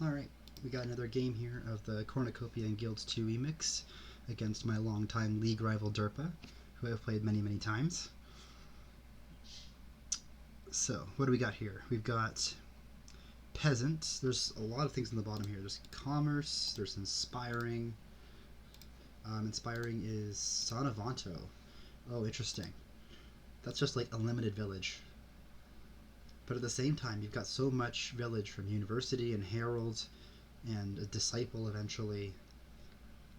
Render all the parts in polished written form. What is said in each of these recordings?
Alright, we got another game here of the Cornucopia and Guilds 2 remix against my longtime league rival Derpa, who I've played many, many times. So, what do we got here? We've got Peasant. There's a lot of things in the bottom here. There's Commerce, there's Inspiring. Inspiring is Sonavanto. Oh, interesting. That's just like a limited village. But at the same time, you've got so much village from University and Herald and a Disciple eventually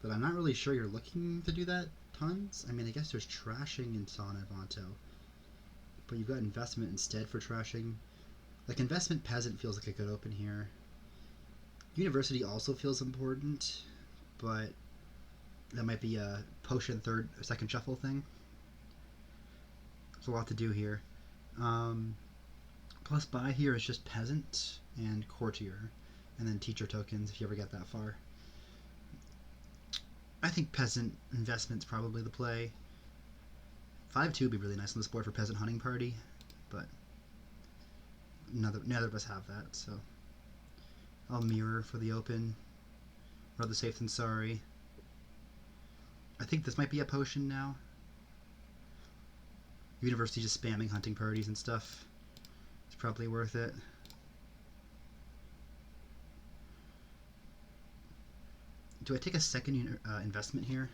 that I'm not really sure you're looking to do that tons. I mean, I guess there's trashing in Sonavanto, but you've got investment instead for trashing. Like, investment Peasant feels like a good open here. University also feels important, but that might be a potion second shuffle thing. There's a lot to do here. Plus buy here is just Peasant and Courtier, and then teacher tokens if you ever get that far. I think Peasant investment's probably the play. 5-2 would be really nice on this board for Peasant Hunting Party, but neither of us have that, so I'll mirror for the open. Rather safe than sorry. I think this might be a potion now. University just spamming hunting parties and stuff. It's probably worth it. Do I take a second investment here?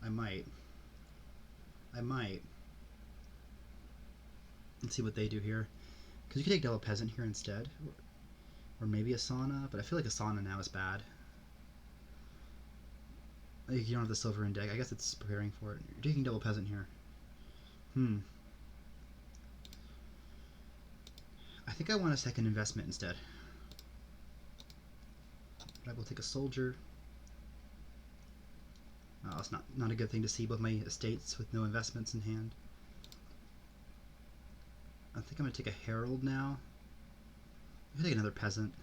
I might. Let's see what they do here. Because you could take Double Peasant here instead. Or maybe a Sauna, but I feel like a Sauna now is bad. Like, you don't have the silver in deck. I guess it's preparing for it. You're taking Double Peasant here. I think I want a second investment instead. But I will take a Soldier. Oh, it's not a good thing to see both my estates with no investments in hand. I think I'm going to take a Herald now. I'm going to take another Peasant.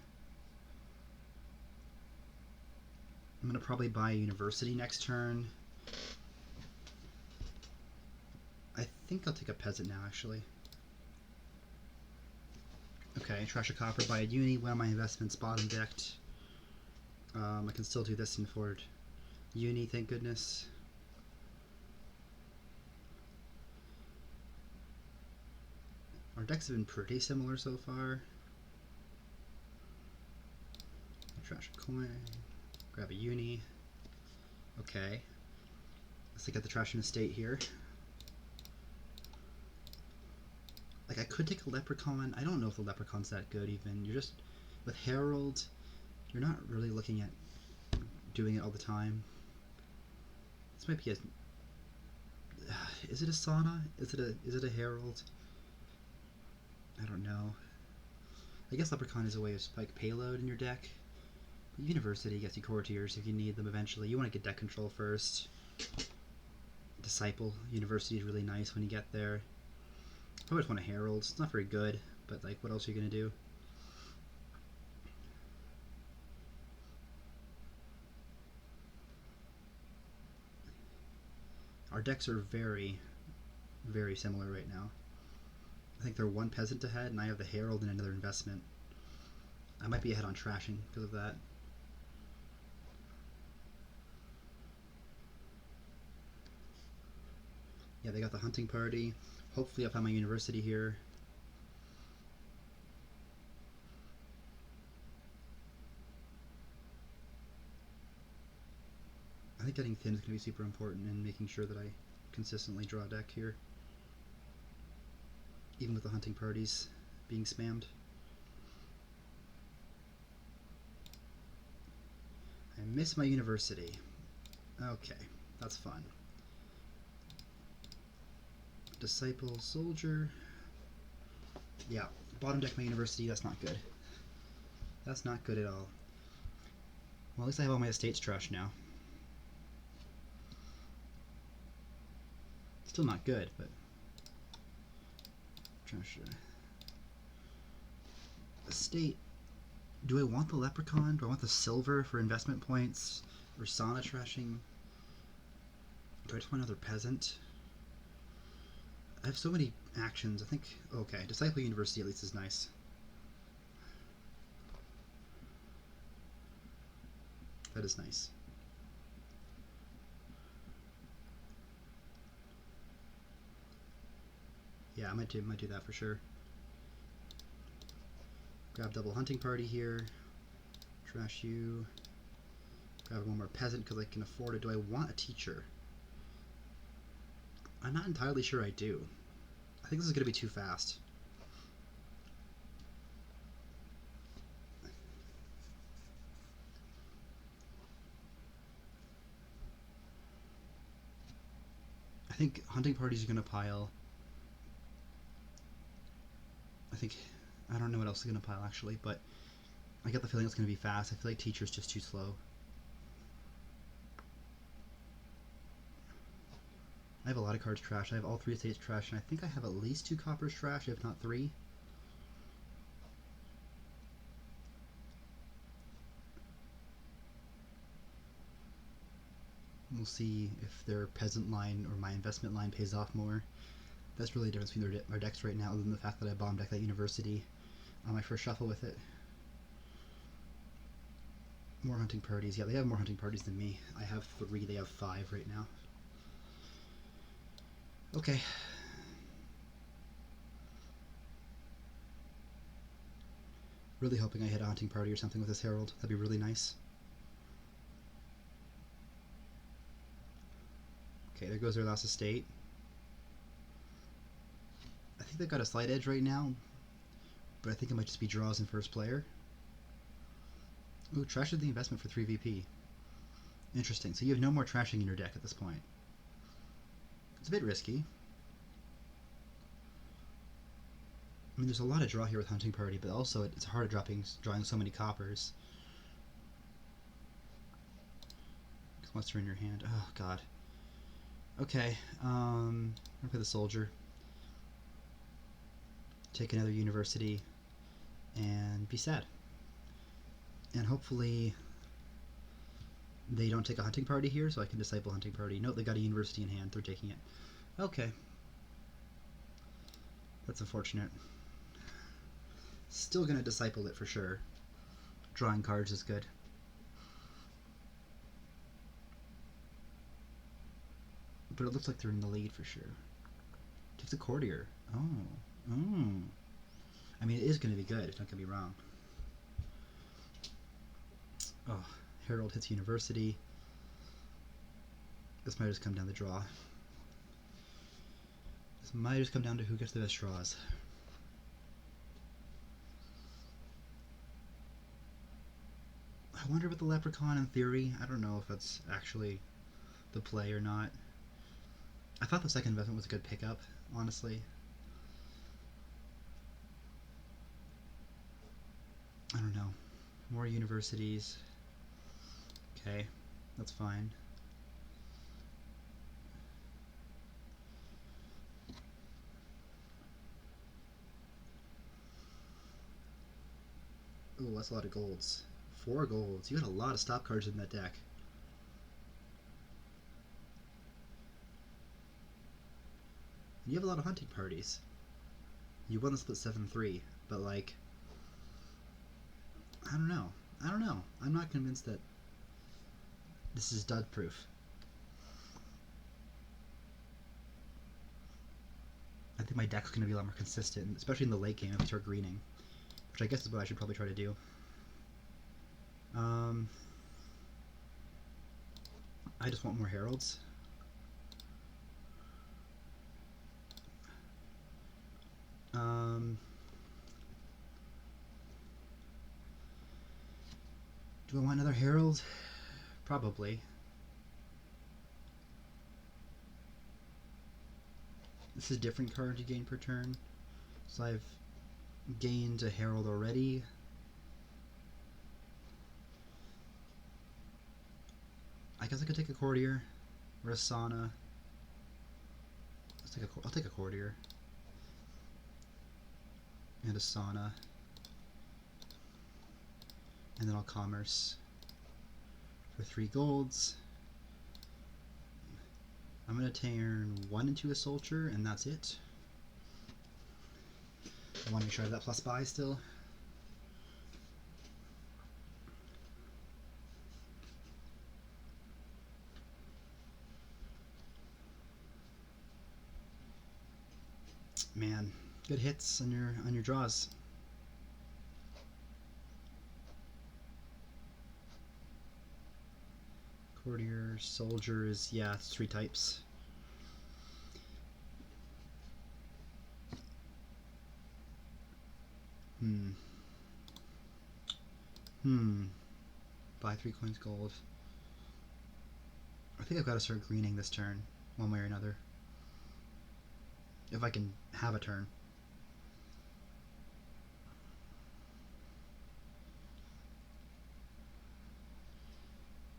I'm going to probably buy a University next turn. I think I'll take a Peasant now, actually. Okay, trash a Copper, buy a Uni, one of my investments bottom decked. I can still do this in forward. Uni, thank goodness. Our decks have been pretty similar so far. Trash a coin, grab a Uni. Okay. Let's look at the trash in estate here. Like, I could take a Leprechaun. I don't know if the Leprechaun's that good even. You're just, with Herald, you're not really looking at doing it all the time. This might be a, is it a Sauna? Is it a Herald? I don't know. I guess Leprechaun is a way of like payload in your deck. University gets you Courtiers if you need them eventually. You want to get deck control first. Disciple University is really nice when you get there. I always want a Herald. It's not very good, but like, what else are you gonna do? Our decks are very, very similar right now. I think they're one Peasant ahead, and I have the Herald and another investment. I might be ahead on trashing because of that. Yeah, they got the hunting party. Hopefully I'll find my University here. I think getting thin is going to be super important in making sure that I consistently draw a deck here. Even with the hunting parties being spammed. I miss my University. Okay, that's fun. Disciple, Soldier. Yeah, bottom deck my University, that's not good. That's not good at all. Well, at least I have all my estates trash now. Still not good, but trash estate. Do I want the Leprechaun? Do I want the silver for investment points? Or Sauna trashing? Do I just want another Peasant? I have so many actions. I think, okay, Disciple University at least is nice. That is nice. Yeah, I might do that for sure. Grab double hunting party here. Trash you. Grab one more peasant because I can afford it. Do I want a teacher? I'm not entirely sure I do. I think this is going to be too fast. I think hunting parties are going to pile. I don't know what else is going to pile actually, but I get the feeling it's going to be fast. I feel like teacher's just too slow. I have a lot of cards trashed. I have all 3 estates trashed, and I think I have at least 2 coppers trashed, if not 3. We'll see if their peasant line or my investment line pays off more. That's really the difference between our decks right now, other than the fact that I bomb decked that university on my first shuffle with it. More hunting parties. Yeah, they have more hunting parties than me. I have 3, they have 5 right now. Okay. Really hoping I hit a hunting party or something with this Herald. That'd be really nice. Okay, there goes their last estate. I think they've got a slight edge right now, but I think it might just be draws in first player. Ooh, trashes the investment for 3 VP. Interesting. So you have no more trashing in your deck at this point. It's a bit risky. I mean, there's a lot of draw here with Hunting Party, but also it's hard drawing so many coppers. Once they're in your hand. Oh, God. Okay, I'm gonna play the Soldier. Take another university and be sad. And hopefully they don't take a hunting party here, so I can disciple hunting party. Nope, they got a university in hand. They're taking it. Okay. That's unfortunate. Still gonna disciple it for sure. Drawing cards is good. But it looks like they're in the lead for sure. Takes a courtier. Oh. I mean, it is going to be good, don't get me wrong. Oh, Herald hits university. This might just come down to draw. This might just come down to who gets the best draws. I wonder about the Leprechaun in theory. I don't know if that's actually the play or not. I thought the second investment was a good pickup, honestly. I don't know. More universities. Okay, that's fine. Ooh, that's a lot of golds. 4 golds. You got a lot of stop cards in that deck. You have a lot of hunting parties. You won the split 7-3, but like, I don't know. I'm not convinced that this is dud proof. I think my deck's going to be a lot more consistent, especially in the late game if I start greening, which I guess is what I should probably try to do. I just want more heralds. Do I want another herald? Probably. This is a different card you gain per turn. So I've gained a herald already. I guess I could take a courtier or a sauna. I'll take a courtier and a sauna, and then I'll commerce for 3 golds. I'm gonna turn 1 into a soldier, and that's it. I want to make sure I have that plus buy still. Man, good hits on your draws. Courtier, soldiers, yeah, it's 3 types. Buy 3 coins gold. I think I've got to start greening this turn, one way or another. If I can have a turn.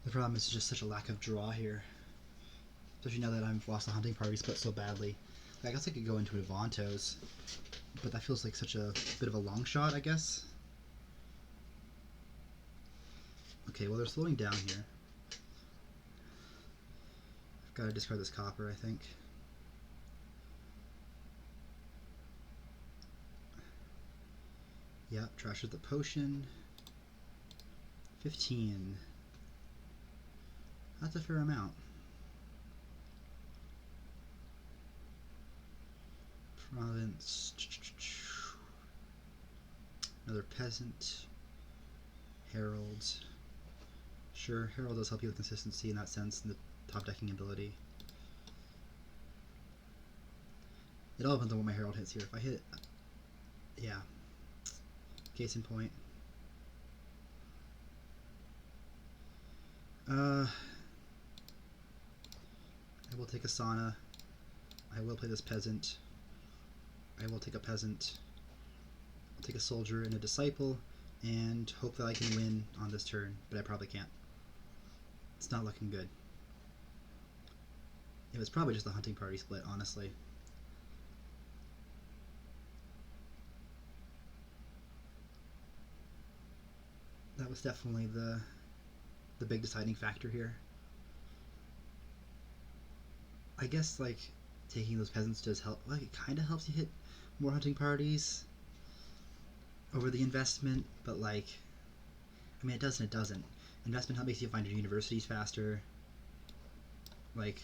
The problem is just such a lack of draw here. Especially now that I've lost the hunting party split so badly. I guess I could go into Avantos, but that feels like such a bit of a long shot, I guess. Okay, well they're slowing down here. I've got to discard this copper, I think. Yep, trashes the potion. 15. That's a fair amount. Province. Another peasant. Herald. Sure, Herald does help you with consistency in that sense, and the top decking ability. It all depends on what my Herald hits here. If I hit, yeah, case in point. I will take a sauna. I will play this peasant. I will take a peasant. I'll take a soldier and a disciple, and hope that I can win on this turn, but I probably can't. It's not looking good. It was probably just a hunting party split, honestly. That was definitely the big deciding factor here. I guess like taking those peasants does help. Like it kind of helps you hit more hunting parties over the investment, but like, I mean, it does and it doesn't. Investment makes you find your universities faster. Like,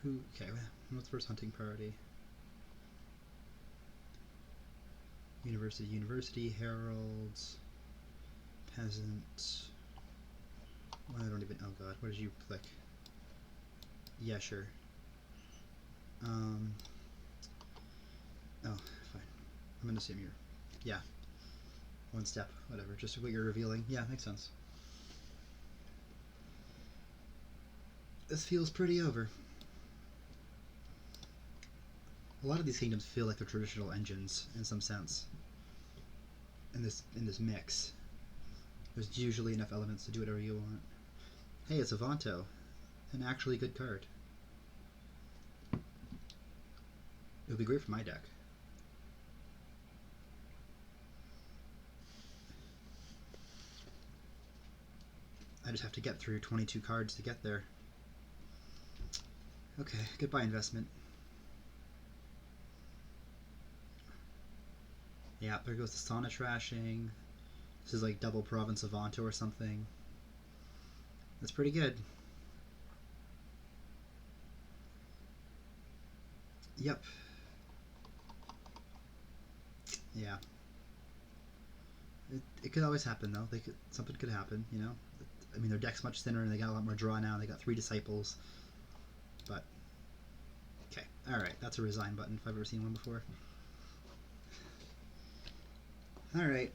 who? Okay, what's the first hunting party? University, heralds, peasant. Well, I don't even. Oh god, what did you click? Yeah, sure. Oh, fine. I'm gonna assume you're. Yeah. One step, whatever. Just what you're revealing. Yeah, makes sense. This feels pretty over. A lot of these kingdoms feel like they're traditional engines in some sense. In this mix, there's usually enough elements to do whatever you want. Hey, it's Avanto, an actually good card. It would be great for my deck. I just have to get through 22 cards to get there. Okay, goodbye investment. Yeah, there goes the sauna trashing. This is like double Province Avanto or something. That's pretty good. Yep. Yeah. It could always happen though. Something could happen, you know. I mean, their deck's much thinner and they got a lot more draw now. They got 3 disciples. But okay, all right. That's a resign button if I've ever seen one before. All right.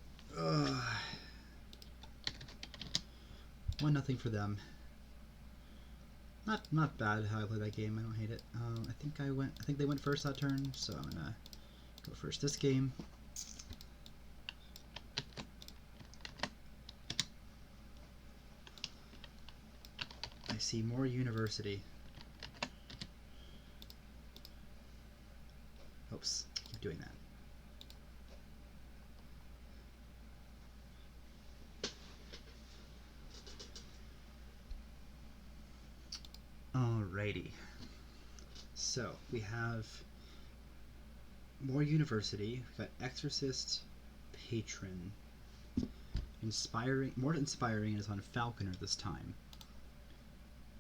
1-0 for them. Not bad how I played that game. I don't hate it. I think they went first that turn, so I'm gonna go first this game. I see more university. Oops, keep doing that. Alrighty. So we have more university. We've got exorcist, patron, inspiring. More inspiring is on falconer this time.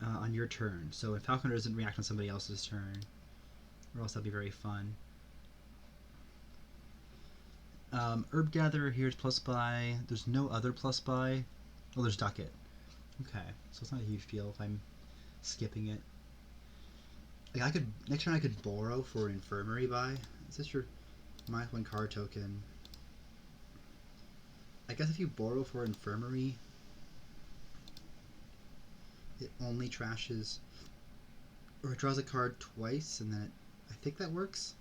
on your turn. So if Falconer doesn't react on somebody else's turn, or else that'd be very fun. Herb Gatherer here is plus buy. There's no other plus buy. Oh, there's Ducket. Okay, so it's not a huge deal if I'm skipping it. Like I could next turn I could borrow for an Infirmary buy. Is this your -1 card token? I guess if you borrow for Infirmary, it only trashes, or it draws a card twice, and then I think that works.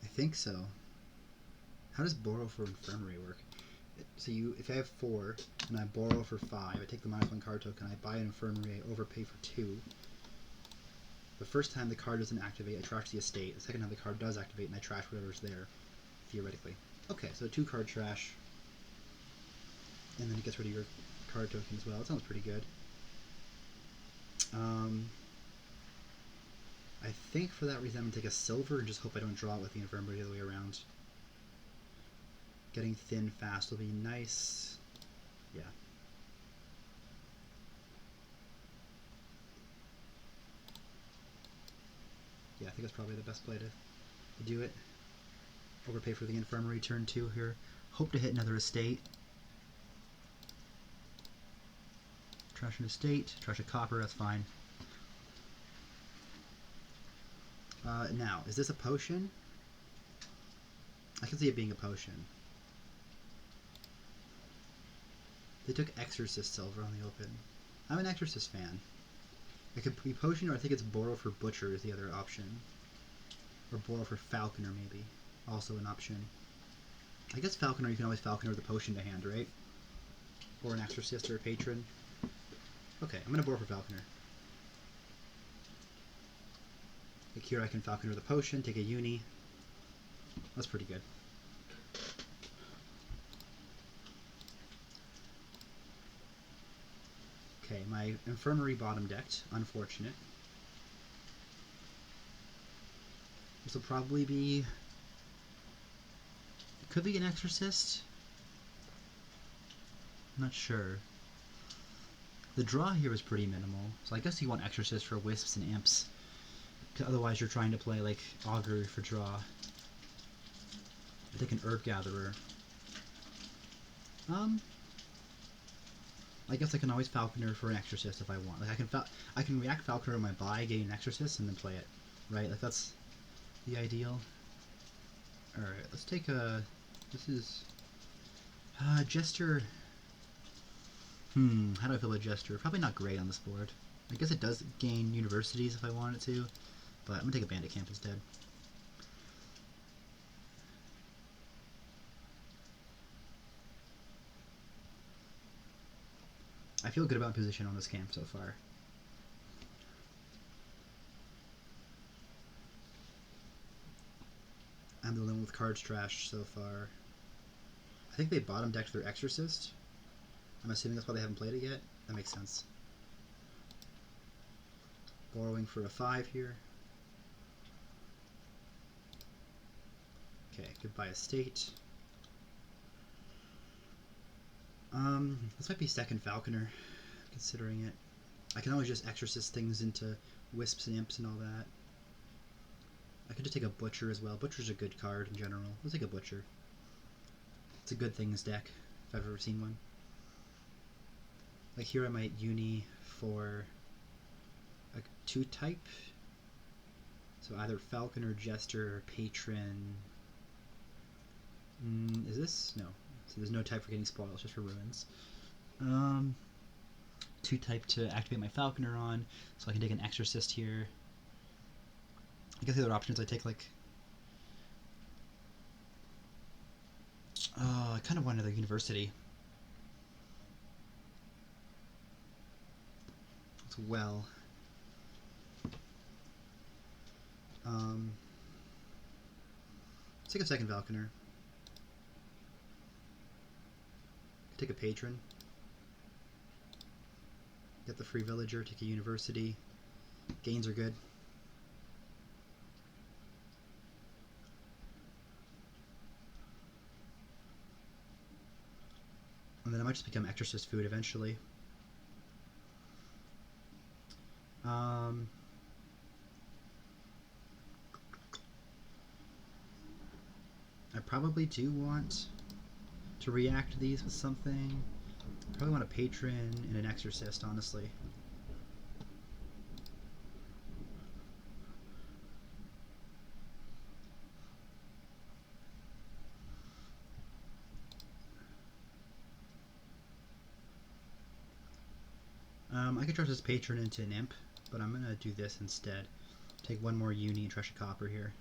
I think so. How does borrow for Infirmary work? So if I have 4 and I borrow for 5, I take the -1 card token, I buy an Infirmary, I overpay for 2. The first time the card doesn't activate, I trash the estate. The second time the card does activate, and I trash whatever's there, theoretically. Okay, so 2 card trash, and then it gets rid of your card token as well. That sounds pretty good. I think for that reason I'm going to take a silver and just hope I don't draw it with the Infirmary the other way around. Getting thin fast will be nice. Yeah. Yeah, I think that's probably the best play to do it. Overpay for the Infirmary turn 2 here. Hope to hit another estate. Trash an estate, trash a copper, that's fine. Now, is this a potion? I can see it being a potion. They took Exorcist Silver on the open. I'm an Exorcist fan. It could be potion, or I think it's borrow for Butcher is the other option. Or borrow for Falconer, maybe. Also an option. I guess Falconer, you can always Falconer with a potion to hand, right? Or an Exorcist or a Patron. Okay, I'm going to borrow for Falconer. Like here I can Falconer the potion, take a uni. That's pretty good. Okay, my Infirmary bottom decked. Unfortunate. This will probably be... Could be an Exorcist? I'm not sure. The draw here is pretty minimal, so I guess you want Exorcist for Wisps and Imps. Otherwise you're trying to play like Augury for draw. I take an Herb Gatherer. I guess I can always Falconer for an Exorcist if I want. Like I can react Falconer on my buy, gain an Exorcist, and then play it. Right? Like that's the ideal. Alright, let's take a... This is... Jester... how do I feel about Jester? Probably not great on this board. I guess it does gain universities if I want it to, but I'm going to take a Bandit Camp instead. I feel good about position on this camp so far. I'm the only one with cards trash so far. I think they bottom decked their Exorcist. I'm assuming that's why they haven't played it yet. That makes sense. Borrowing for a 5 here. Okay, goodbye estate. This might be second Falconer, considering it. I can always just Exorcist things into Wisps and Imps and all that. I could just take a Butcher as well. Butcher's a good card in general. Let's take a Butcher. It's a good things deck, if I've ever seen one. Like here I might uni for a 2-type. So either Falconer, Jester, or Patron. Is this? No. So there's no type for getting spoils, just for ruins. 2-type to activate my Falconer on, so I can take an Exorcist here. I guess the other options I take like... I kind of want another University. As well. Let's take a second Falconer. Take a Patron. Get the free Villager, take a University. Gains are good. And then I might just become Exorcist food eventually. probably do want to react these with something. I probably want a patron and an exorcist, honestly. I could trash this patron into an imp, but I'm going to do this instead. Take one more uni and trash a copper here.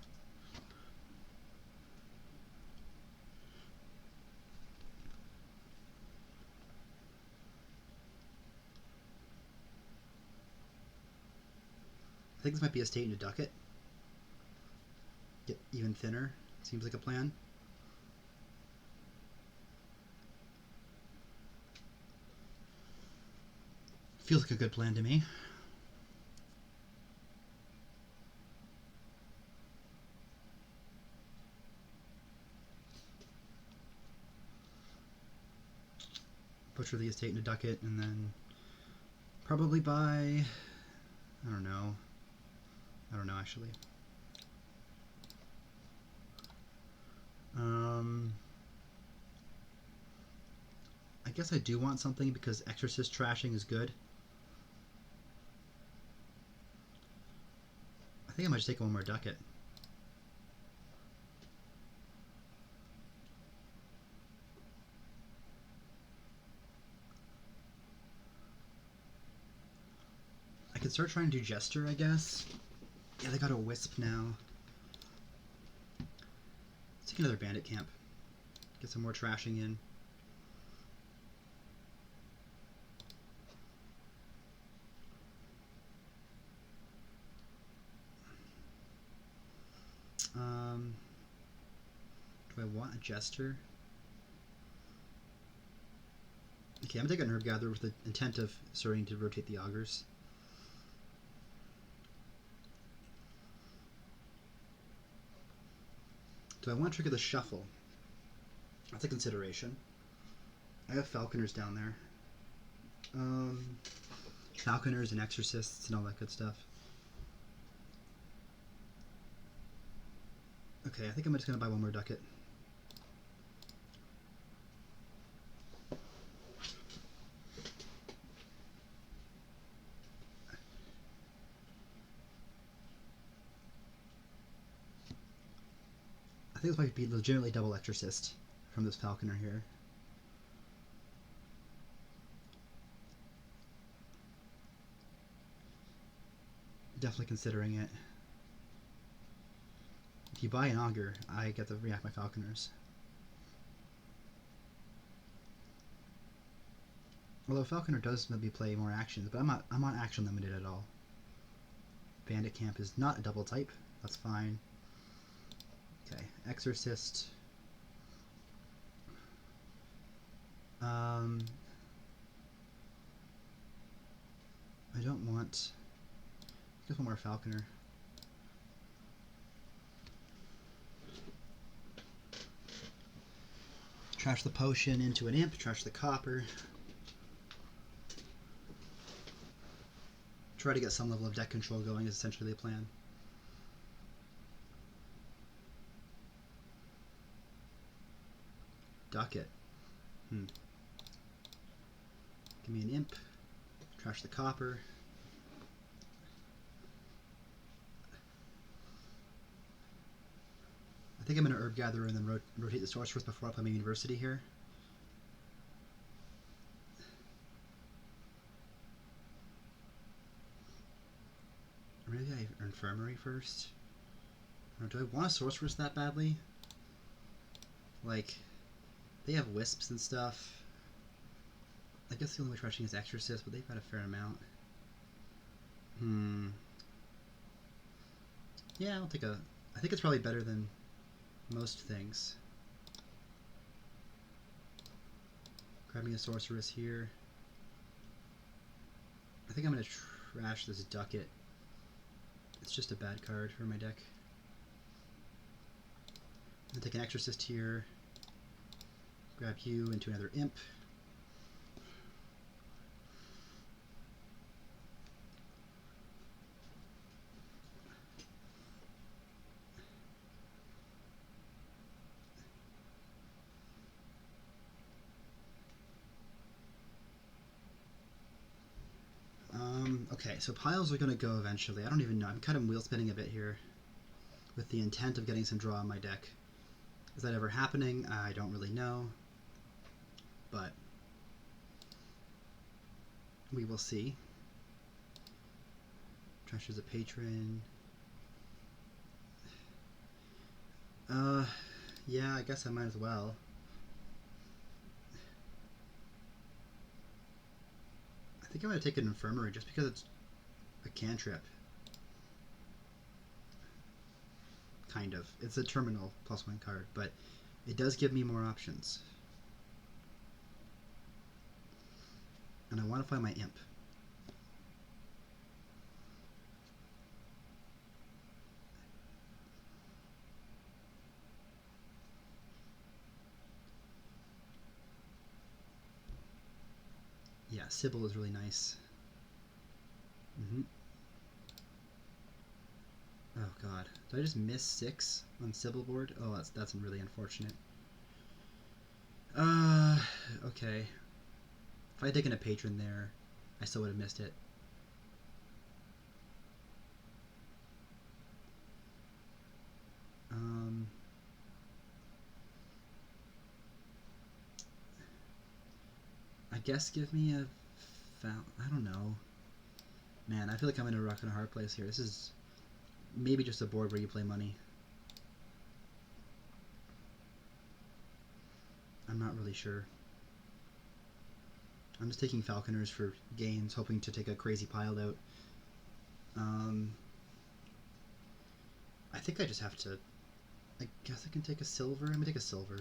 I think this might be a state into ducat. Get even thinner. Seems like a plan. Feels like a good plan to me. Butcher the estate into ducat, and then probably buy... I don't know actually. I guess I do want something because exorcist trashing is good. I think I might just take one more ducat. I could start trying to do Jester, I guess. Yeah, they got a Wisp now. Let's take another Bandit Camp. Get some more trashing in. Do I want a Jester? Okay, I'm going to take a Nerve Gatherer with the intent of starting to rotate the Augurs. Do I want to trigger the Shuffle? That's a consideration. I have Falconers down there. Falconers and Exorcists and all that good stuff. Okay, I think I'm just going to buy one more ducat. I think this might be legitimately double Exorcist from this Falconer here. Definitely considering it. If you buy an Augur, I get to react my Falconers. Although Falconer does maybe play more actions, but I'm not action limited at all. Bandit Camp is not a double type. That's fine. Okay, Exorcist. I don't want... Just one more Falconer. Trash the potion into an imp, trash the copper. Try to get some level of deck control going is essentially the plan. Ducat. Give me an imp. Trash the copper. I think I'm going to Herb Gatherer and then rotate the Sorceress before I play my University here. Or maybe I Infirmary first? Or do I want a Sorceress that badly? Like, they have Wisps and stuff. I guess the only way trashing is Exorcist, but they've got a fair amount. Yeah, I'll take a... I think it's probably better than most things. Grab me a Sorceress here. I think I'm going to trash this Ducat. It's just a bad card for my deck. I'm going to take an Exorcist here. Grab you into another Imp. Okay, so piles are going to go eventually. I don't even know. I'm kind of wheel spinning a bit here with the intent of getting some draw on my deck. Is that ever happening? I don't really know. But we will see. Trash is a patron. Yeah, I guess I might as well. I think I'm going to take an infirmary just because it's a cantrip. Kind of. It's a terminal +1 card, but it does give me more options. And I want to find my imp. Yeah, Sybil is really nice. Oh god. Did I just miss 6 on Sybil board? Oh, that's really unfortunate. Okay. If I had taken a patron there, I still would have missed it. I guess give me a I don't know. Man, I feel like I'm in a rock and a hard place here. This is maybe just a board where you play money. I'm not really sure. I'm just taking falconers for gains, hoping to take a crazy pile out. I think I just have to... I guess I can take a silver. I'm gonna take a silver.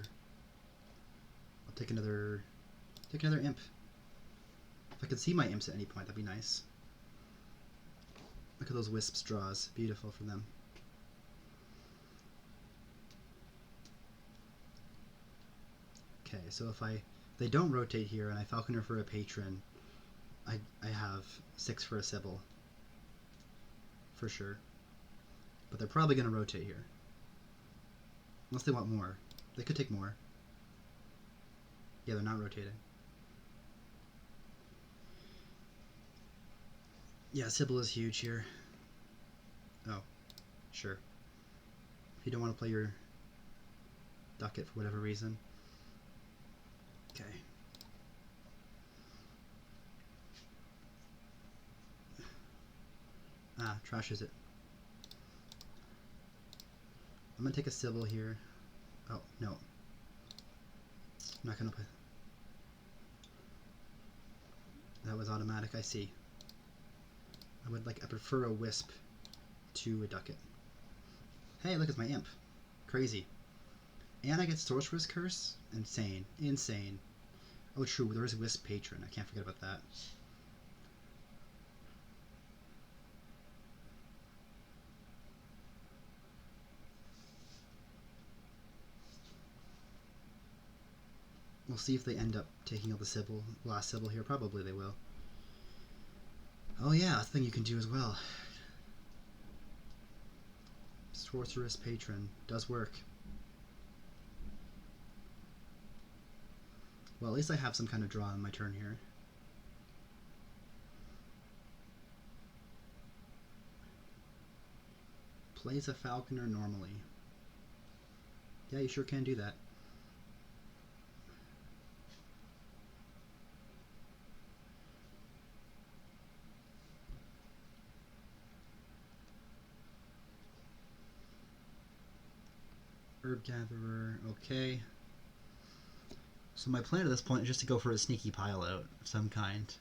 I'll take another imp. If I could see my imps at any point, that'd be nice. Look at those wisps draws. Beautiful for them. Okay, so if they don't rotate here and I falconer for a patron, I have 6 for a Sybil. For sure. But they're probably going to rotate here. Unless they want more. They could take more. Yeah, they're not rotating. Yeah, Sybil is huge here. Oh, sure. If you don't want to play your ducat for whatever reason. Okay. Ah, trashes it. I'm gonna take a Sybil here. Oh, no. I'm not gonna play. That was automatic, I see. I prefer a wisp to a ducat. Hey, look, it's my imp. Crazy. And I get Sorcerer's Curse? Insane. Insane. Oh, true, there is a wisp patron. I can't forget about that. We'll see if they end up taking out the Sybil, last Sybil here. Probably they will. Oh yeah, that's a thing you can do as well. Sorceress Patron. Does work. Well, at least I have some kind of draw on my turn here. Plays a falconer normally. Yeah, you sure can do that. Herb Gatherer, okay. So my plan at this point is just to go for a sneaky pile out of some kind.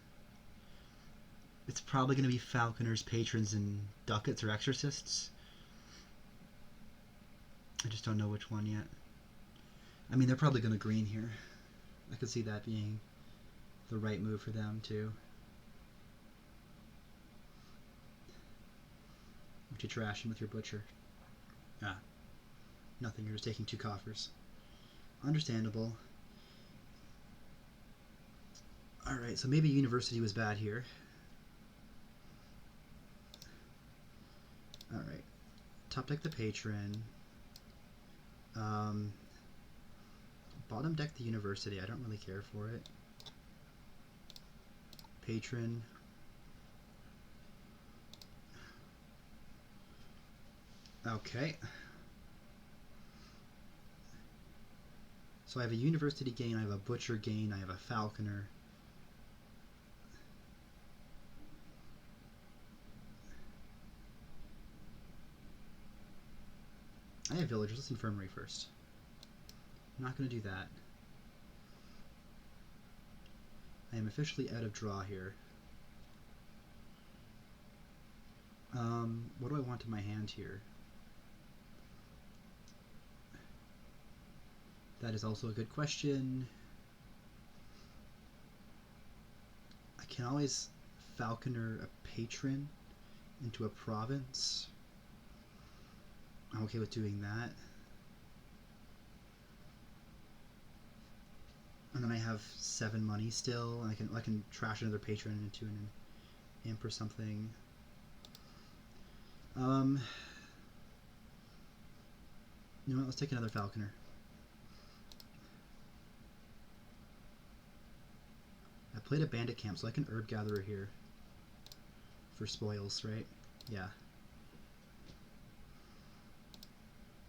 It's probably going to be Falconers, Patrons, and Ducats or Exorcists. I just don't know which one yet. I mean, they're probably going to green here. I could see that being the right move for them, too. What you trashing with your butcher? Ah. Nothing, you're just taking 2 coffers. Understandable. Alright, so maybe University was bad here. Alright. Top deck the Patron. Bottom deck the University. I don't really care for it. Patron. Okay. So I have a university gain, I have a butcher gain, I have a falconer. I have villagers. Let's infirmary first. I'm not going to do that. I am officially out of draw here. What do I want in my hand here? That is also a good question. I can always falconer a patron into a province. I'm okay with doing that. And then I have 7 money still, and I can trash another patron into an imp or something. You know what? Let's take another falconer. I played a bandit camp, so I can herb gatherer here for spoils, right? Yeah.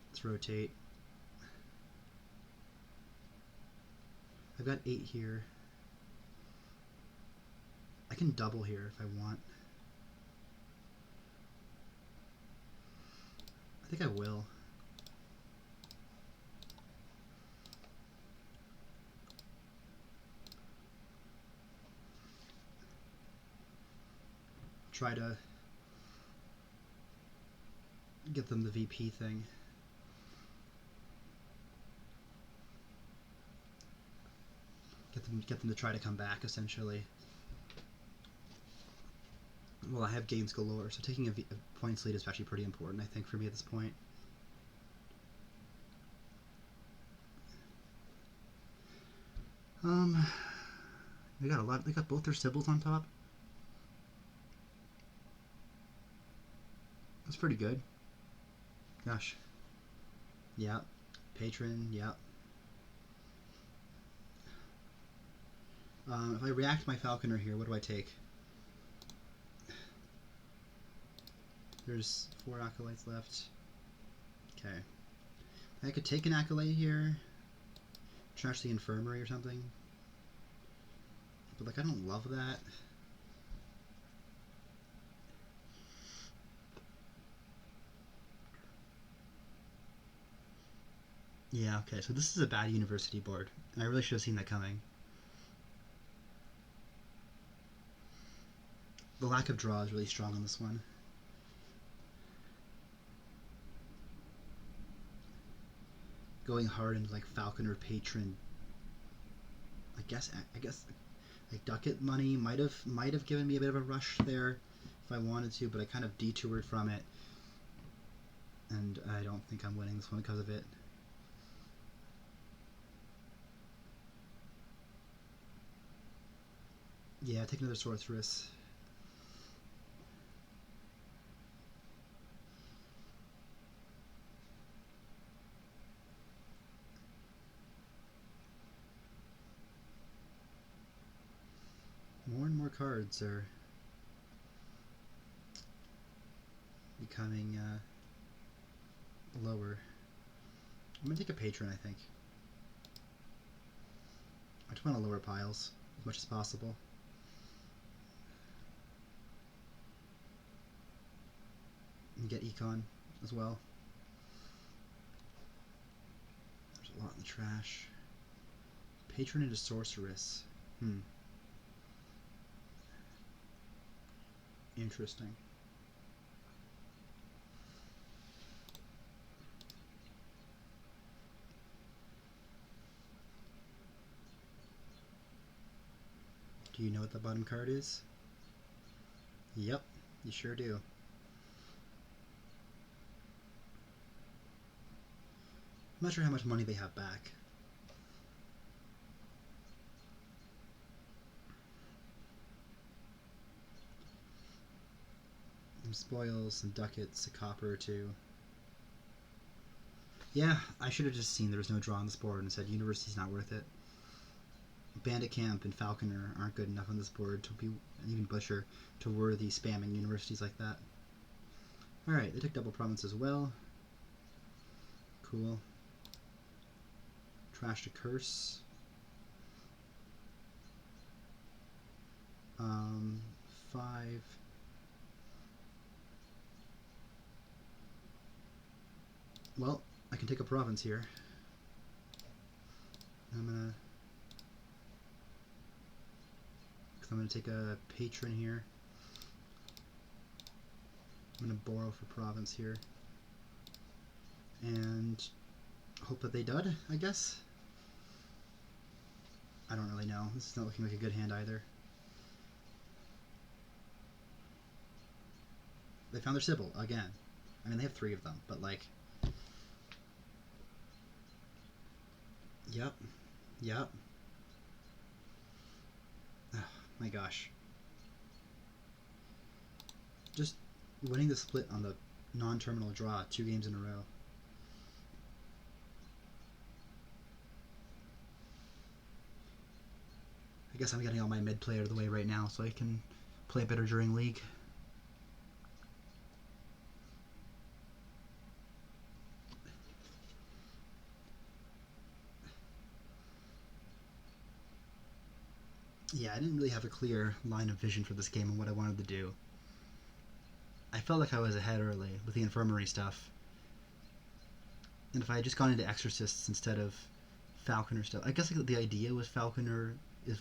Let's rotate. I've got 8 here. I can double here if I want. I think I will. Try to get them the VP thing. Get them to try to come back, essentially. Well, I have gains galore, so taking a points lead is actually pretty important, I think, for me at this point. They got a lot. They got both their Sibyls on top. That's pretty good. Gosh. Yeah. Patron. Yeah. If I react my falconer here, what do I take? There's 4 acolytes left. Okay. I could take an acolyte here. Trash the infirmary or something. But, like, I don't love that. Yeah, okay, so this is a bad university board. I really should have seen that coming. The lack of draw is really strong on this one. Going hard into like falconer patron. I guess like ducat money might have given me a bit of a rush there if I wanted to, but I kind of detoured from it, and I don't think I'm winning this one because of it. Yeah, take another sorceress. More and more cards are becoming lower. I'm gonna take a patron, I think. I just want to lower piles as much as possible. And get econ as well. There's a lot in the trash. Patron into sorceress. Interesting. Do you know what the bottom card is? Yep, you sure do. I'm not sure how much money they have back. Some spoils, some ducats, a copper or 2. Yeah, I should have just seen there was no draw on this board and said university's not worth it. Bandit Camp and Falconer aren't good enough on this board to be, even Butcher, to worthy spamming universities like that. Alright, they took double province as well. Cool. Trash to curse. 5. Well, I can take a province here. I'm gonna take a patron here. I'm gonna borrow for province here. And hope that they dud, I guess. I don't really know. This is not looking like a good hand either. They found their Sybil again. I mean, they have 3 of them, but like... Yep. Yep. Oh, my gosh. Just winning the split on the non-terminal draw 2 games in a row. I guess I'm getting all my mid play out of the way right now so I can play better during League. Yeah, I didn't really have a clear line of vision for this game and what I wanted to do. I felt like I was ahead early with the infirmary stuff. And if I had just gone into exorcists instead of falconer stuff, I guess like, the idea was falconer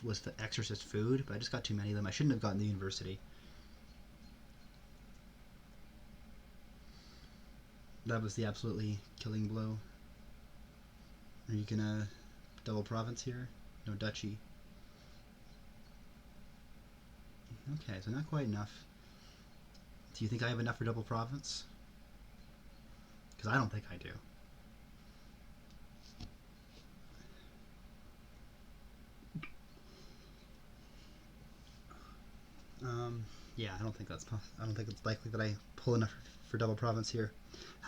was the exorcist food, but I just got too many of them. I shouldn't have gotten the university. That was the absolutely killing blow. Are you gonna double province here? No duchy. Okay, so not quite enough. Do you think I have enough for double province? Because I don't think I do. Yeah, I don't think it's likely that I pull enough for double province here.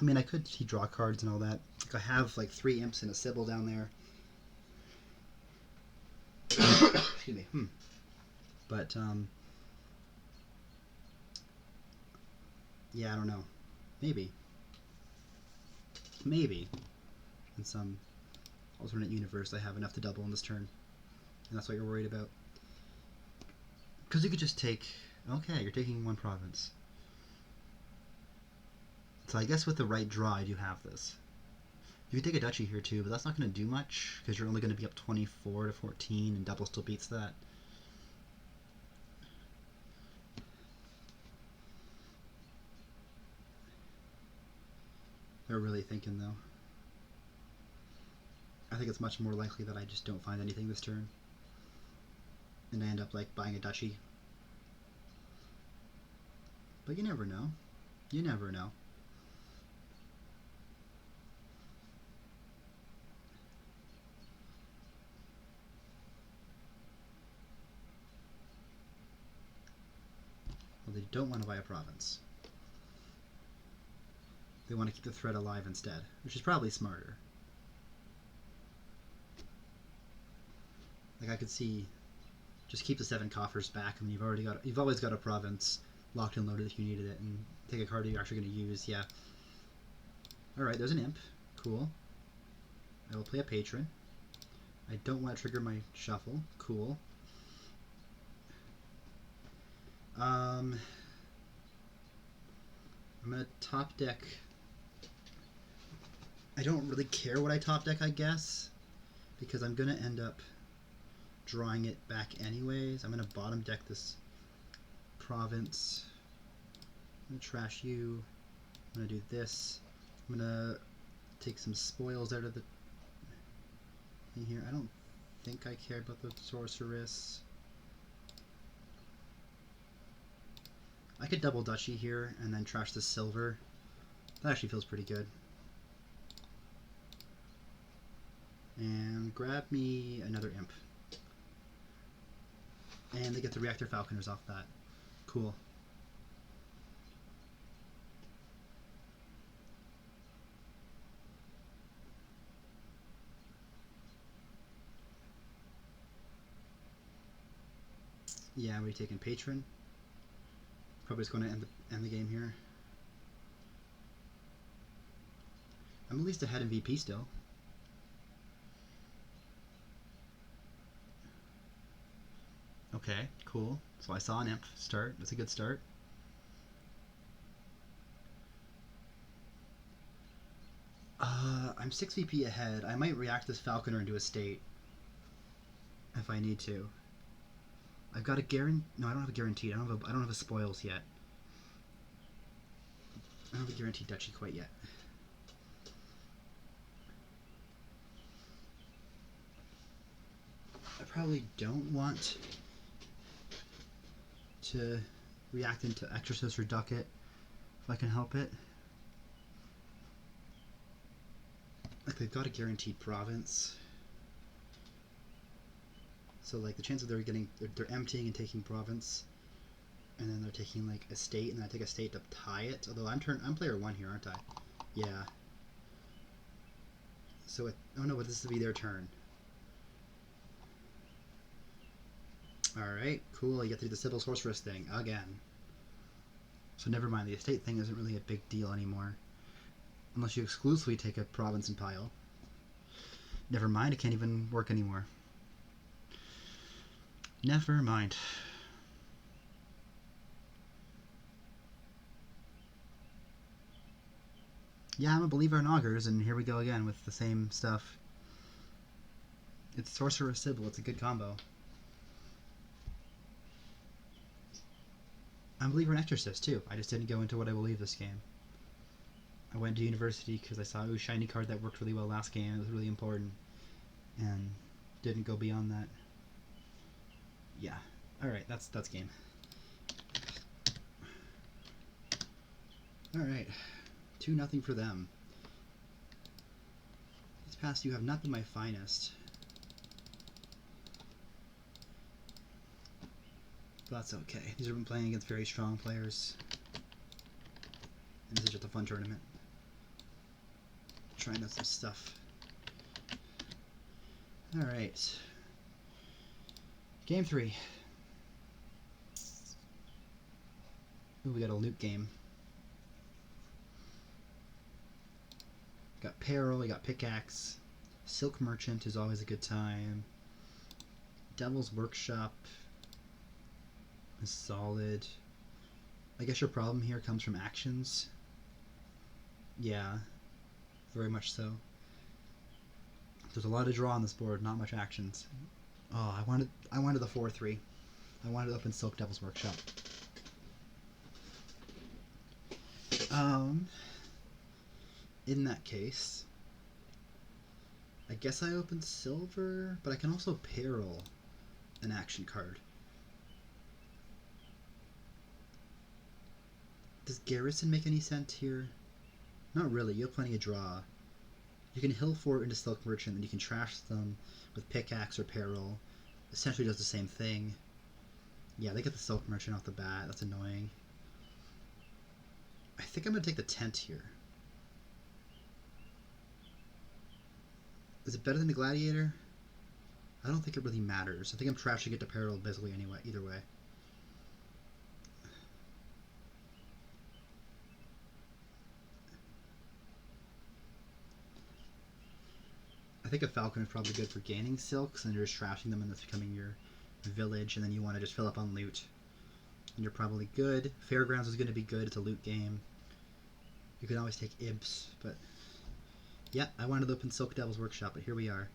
I mean, I could draw cards and all that. Like, I have like 3 imps and a Sybil down there. Excuse me. But yeah, I don't know. Maybe in some alternate universe I have enough to double in this turn, and that's what you're worried about. Because you could just take... Okay, you're taking 1 province. So I guess with the right draw, I do have this. You could take a duchy here too, but that's not going to do much, because you're only going to be up 24 to 14, and double still beats that. They're really thinking, though. I think it's much more likely that I just don't find anything this turn, and I end up like buying a duchy. But you never know. You never know. Well, they don't want to buy a province. They want to keep the threat alive instead, which is probably smarter. Like, I could see, just keep the 7 coffers back. I mean, you've always got a province locked and loaded if you needed it, and take a card that you're actually going to use. Yeah. All right, there's an imp. Cool. I will play a patron. I don't want to trigger my shuffle. Cool. I'm gonna top deck. I don't really care what I top deck, I guess, because I'm gonna end up drawing it back anyways. I'm gonna bottom deck this province. I'm gonna trash you. I'm gonna do this. I'm gonna take some spoils out of the thing here. I don't think I care about the sorceress. I could double duchy here and then trash the silver. That actually feels pretty good. And grab me another imp. And they get the reactor falconers off that. Cool. Yeah, we're taking patron. Probably just going to end the game here. I'm at least ahead in VP still. Okay, cool. So I saw an imp start. That's a good start. I'm 6 VP ahead. I might react this Falconer into a state if I need to. I've got a guarantee. No, I don't have a guaranteed. I don't have a spoils yet. I don't have a guaranteed duchy quite yet. I probably don't want to react into Exorcist or Ducat if I can help it. Like, they've got a guaranteed province. So, like, the chance of they're emptying and taking province, and then they're taking, like, a state, and then I take a state to tie it. Although I'm player 1 here, aren't I? Yeah. So, oh no, but this will be their turn. Alright, cool, you get to do the Civil Sorceress thing, again. So never mind, the estate thing isn't really a big deal anymore. Unless you exclusively take a province and pile. Never mind, it can't even work anymore. Never mind. Yeah, I'm a believer in augurs, and here we go again with the same stuff. It's Sorcerer Sybil, it's a good combo. I'm a believer in Exorcist, too. I just didn't go into what I believe this game. I went to university because I saw a shiny card that worked really well last game. It was really important. And didn't go beyond that. Yeah. Alright, that's game. Alright. 2-0 for them. This past you have not been my finest. But that's okay. These have been playing against very strong players. And this is just a fun tournament. Trying out some stuff. Alright. Game 3. Ooh, we got a loot game. Got Peril, we got Pickaxe. Silk Merchant is always a good time. Devil's Workshop is solid. I guess your problem here comes from actions. Yeah, very much so. There's a lot of draw on this board, not much actions. Oh, I wanted the 4-3. I wanted to open Silk Devil's Workshop. In that case, I guess I open Silver, but I can also Peril an action card. Does Garrison make any sense here? Not really, you have plenty of draw. You can Hill 4 into Silk Merchant, and you can trash them with Pickaxe or Peril. Essentially does the same thing. Yeah, they get the Silk Merchant off the bat, that's annoying. I think I'm going to take the Tent here. Is it better than the Gladiator? I don't think it really matters. I think I'm trashing it to Peril basically anyway, either way. I think a Falcon is probably good for gaining silks, and you're just trashing them and that's becoming your village, and then you want to just fill up on loot. And you're probably good. Fairgrounds is going to be good, it's a loot game. You can always take Imps, but... yeah, I wanted to open Silk Devil's Workshop, but here we are.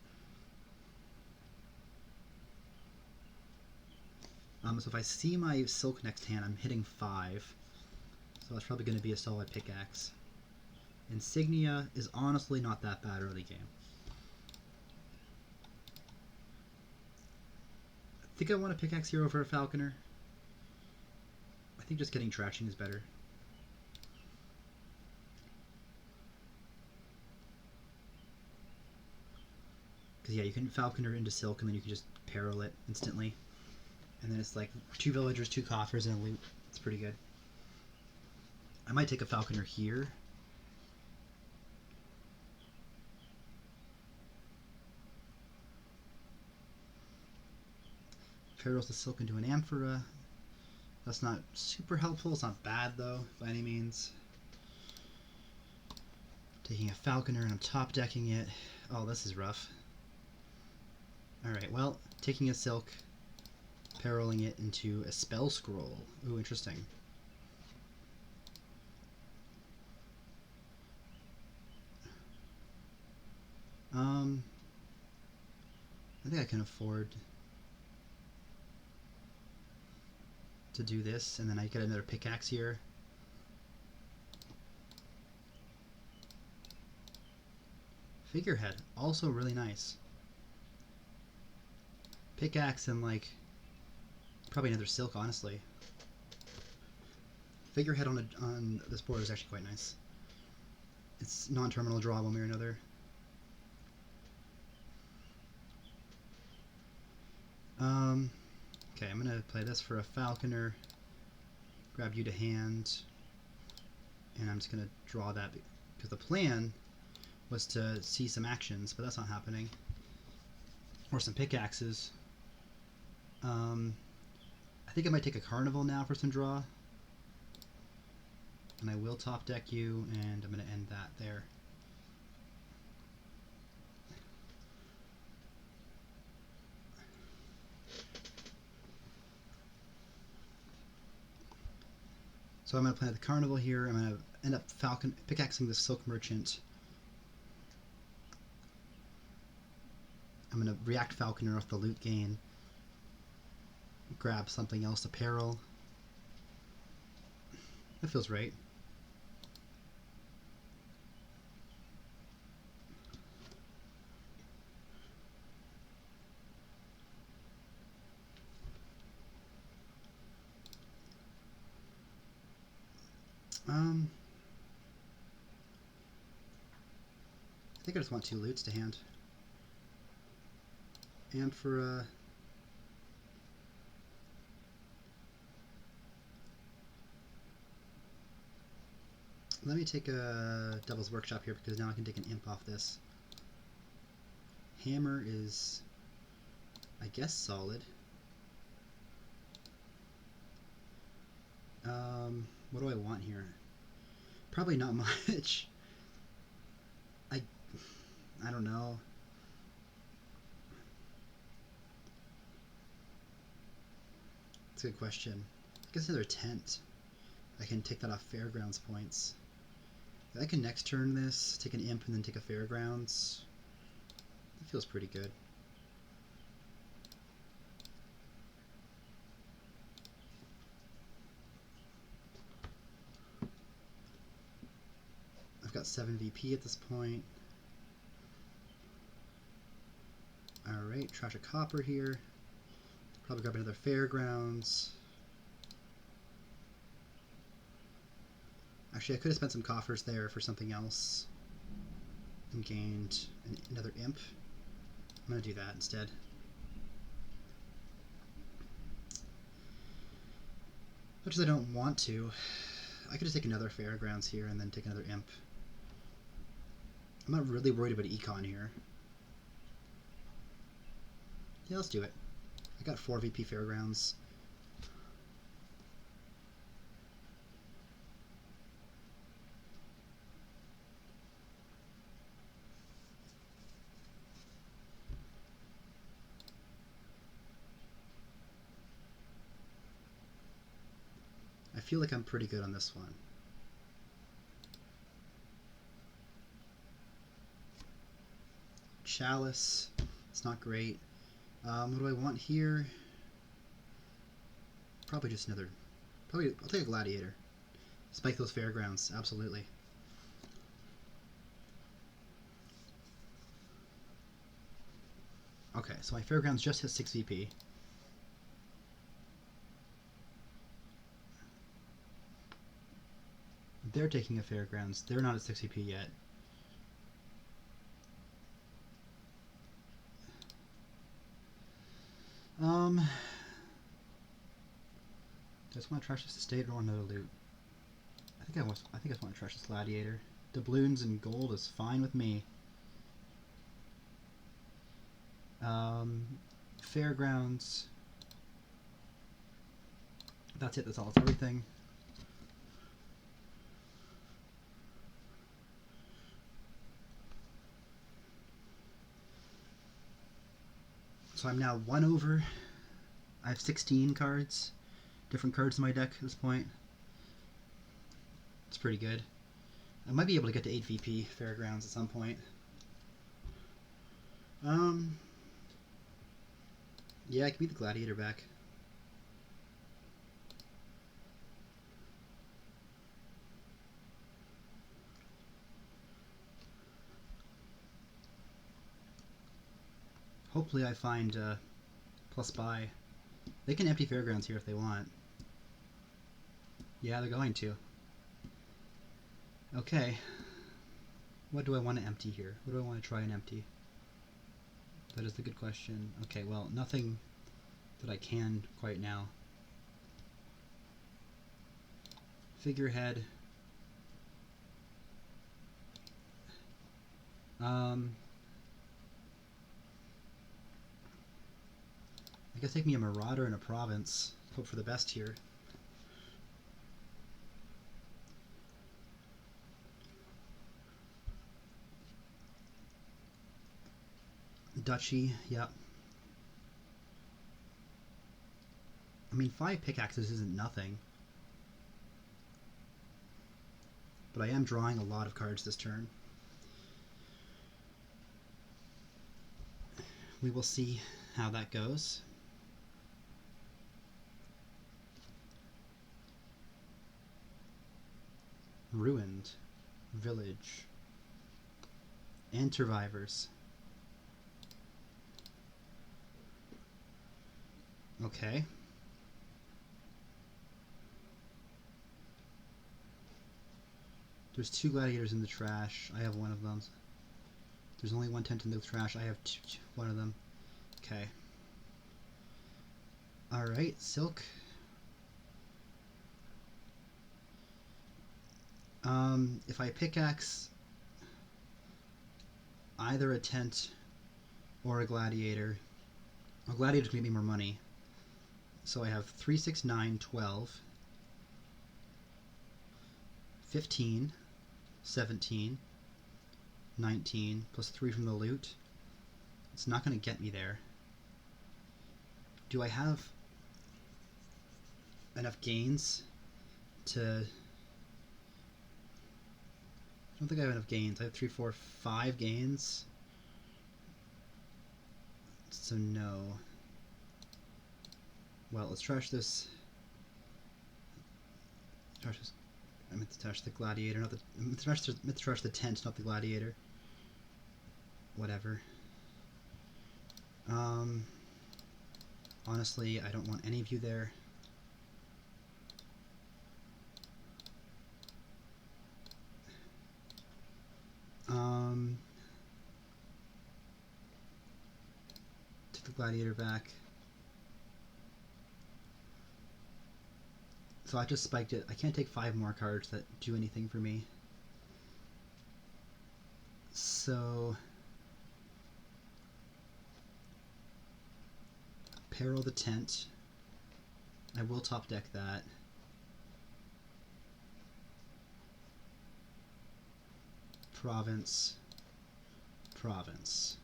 So if I see my Silk next hand, I'm hitting 5. So that's probably going to be a solid Pickaxe. Insignia is honestly not that bad early game. I think I want a Pickaxe here over a Falconer. I think just getting trashing is better. Because yeah, you can Falconer into Silk and then you can just Peril it instantly. And then it's like 2 villagers, 2 coffers, and a loot. It's pretty good. I might take a Falconer here. Peril's the Silk into an Amphora. That's not super helpful. It's not bad, though, by any means. Taking a falconer and I'm top decking it. Oh, this is rough. Alright, well, taking a silk, paroling it into a spell scroll. Ooh, interesting. I think I can afford to do this, and then I get another pickaxe here. Figurehead, also really nice. Pickaxe and like probably another silk, honestly. Figurehead on this board is actually quite nice. It's non-terminal draw one way or another. Okay, I'm gonna play this for a falconer. Grab you to hand, and I'm just gonna draw that because the plan was to see some actions, but that's not happening. Or some pickaxes. I think I might take a carnival now for some draw. And I will top deck you, and I'm going to end that there. So I'm going to play the carnival here. I'm going to end up pickaxing the silk merchant. I'm going to react falconer off the loot gain. Grab something else to peril. That feels right. I think I just want 2 loots to hand. And for let me take a Devil's Workshop here because now I can take an imp off this. Hammer is, I guess, solid. What do I want here? Probably not much. I don't know. That's a good question. I guess another tent. I can take that off Fairgrounds points. I can next turn this, take an imp, and then take a Fairgrounds. That feels pretty good. I've got 7 VP at this point. Alright, trash a copper here. Probably grab another Fairgrounds. Actually, I could have spent some coffers there for something else and gained another imp. I'm going to do that instead. Much as I don't want to, I could just take another Fairgrounds here and then take another imp. I'm not really worried about econ here. Yeah, let's do it. I got 4 VP Fairgrounds. I feel like I'm pretty good on this one. Chalice. It's not great. What do I want here? Probably just another... I'll take a Gladiator. Spike those Fairgrounds, absolutely. Okay, so my Fairgrounds just hit 6 VP. They're taking a Fairgrounds. They're not at 6 VP yet. Do I just want to trash this estate or another loot? I think I just want to trash this Gladiator. Doubloons and gold is fine with me. Fairgrounds. That's it. That's all. It's everything. So I'm now 1 over. I have 16 cards. Different cards in my deck at this point. It's pretty good. I might be able to get to 8 VP Fairgrounds at some point. Yeah, I can beat the Gladiator back. Hopefully I find plus buy. They can empty Fairgrounds here if they want. Yeah, they're going to. Okay. What do I want to empty here? What do I want to try and empty? That is the good question. Okay, well, nothing that I can quite now. Figurehead. I guess take me a Marauder and a Province. Hope for the best here. Duchy, yep. I mean, 5 pickaxes isn't nothing. But I am drawing a lot of cards this turn. We will see how that goes. Ruined. Village. And Survivors. Okay. There's 2 gladiators in the trash. I have one of them. There's only 1 tent in the trash. I have one of them. Okay. Alright, Silk. If I pickaxe either a tent or a gladiator, a gladiator's going to give me more money. So I have 3, 6, 9, 12, 15, 17, 19, plus 3 from the loot. It's not going to get me there. Do I have enough gains to... I don't think I have enough gains. I have 3, 4, 5 gains. So no. Well, let's trash this. Trash this. I meant to trash the gladiator, not the. I meant to trash the tent, not the gladiator. Whatever. Honestly, I don't want any of you there. Took the gladiator back. So I just spiked it. I can't take 5 more cards that do anything for me. So... Peril the tent. I will top deck that. Province. Province.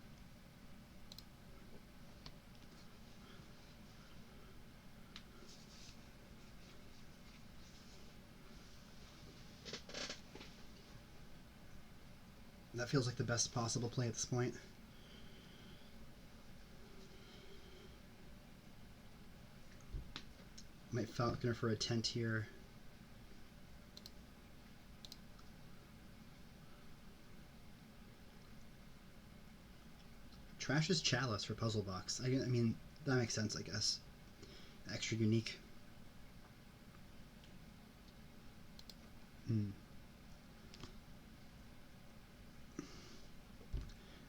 That feels like the best possible play at this point. Might Falconer for a tent here. Trash is Chalice for Puzzle Box. I mean, that makes sense, I guess. Extra unique.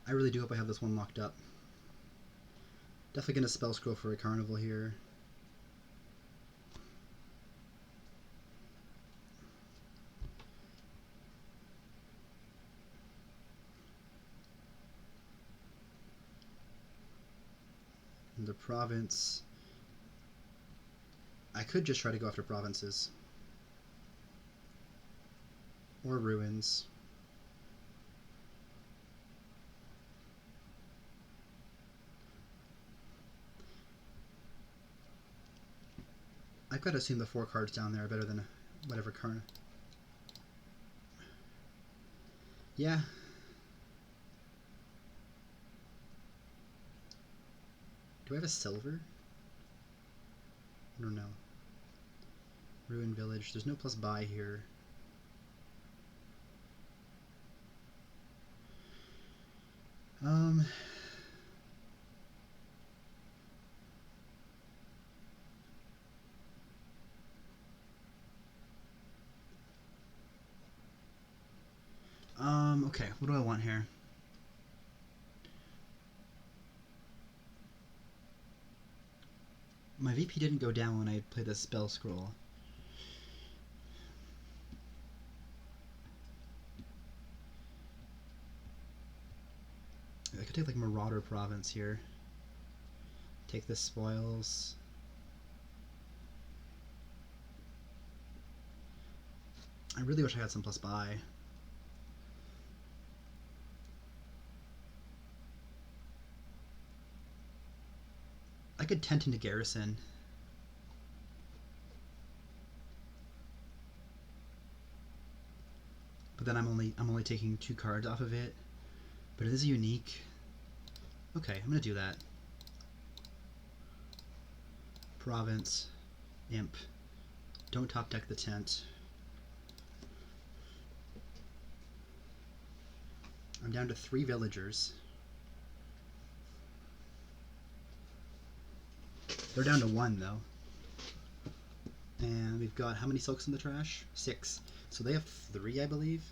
I really do hope I have this one locked up. Definitely gonna spell scroll for a carnival here. And the province. I could just try to go after provinces. Or ruins. I've got to assume the 4 cards down there are better than whatever card. Yeah. Do I have a silver? I don't know. Ruin Village. There's no plus buy here. Okay, what do I want here? My VP didn't go down when I played the spell scroll. I could take like Marauder Province here. Take the spoils. I really wish I had some plus buy. I could tent into Garrison. But then I'm only taking 2 cards off of it. But it is unique. Okay, I'm gonna do that. Province, Imp. Don't top deck the tent. I'm down to 3 villagers. They're down to 1 though. And we've got how many silks in the trash? 6. So they have 3, I believe.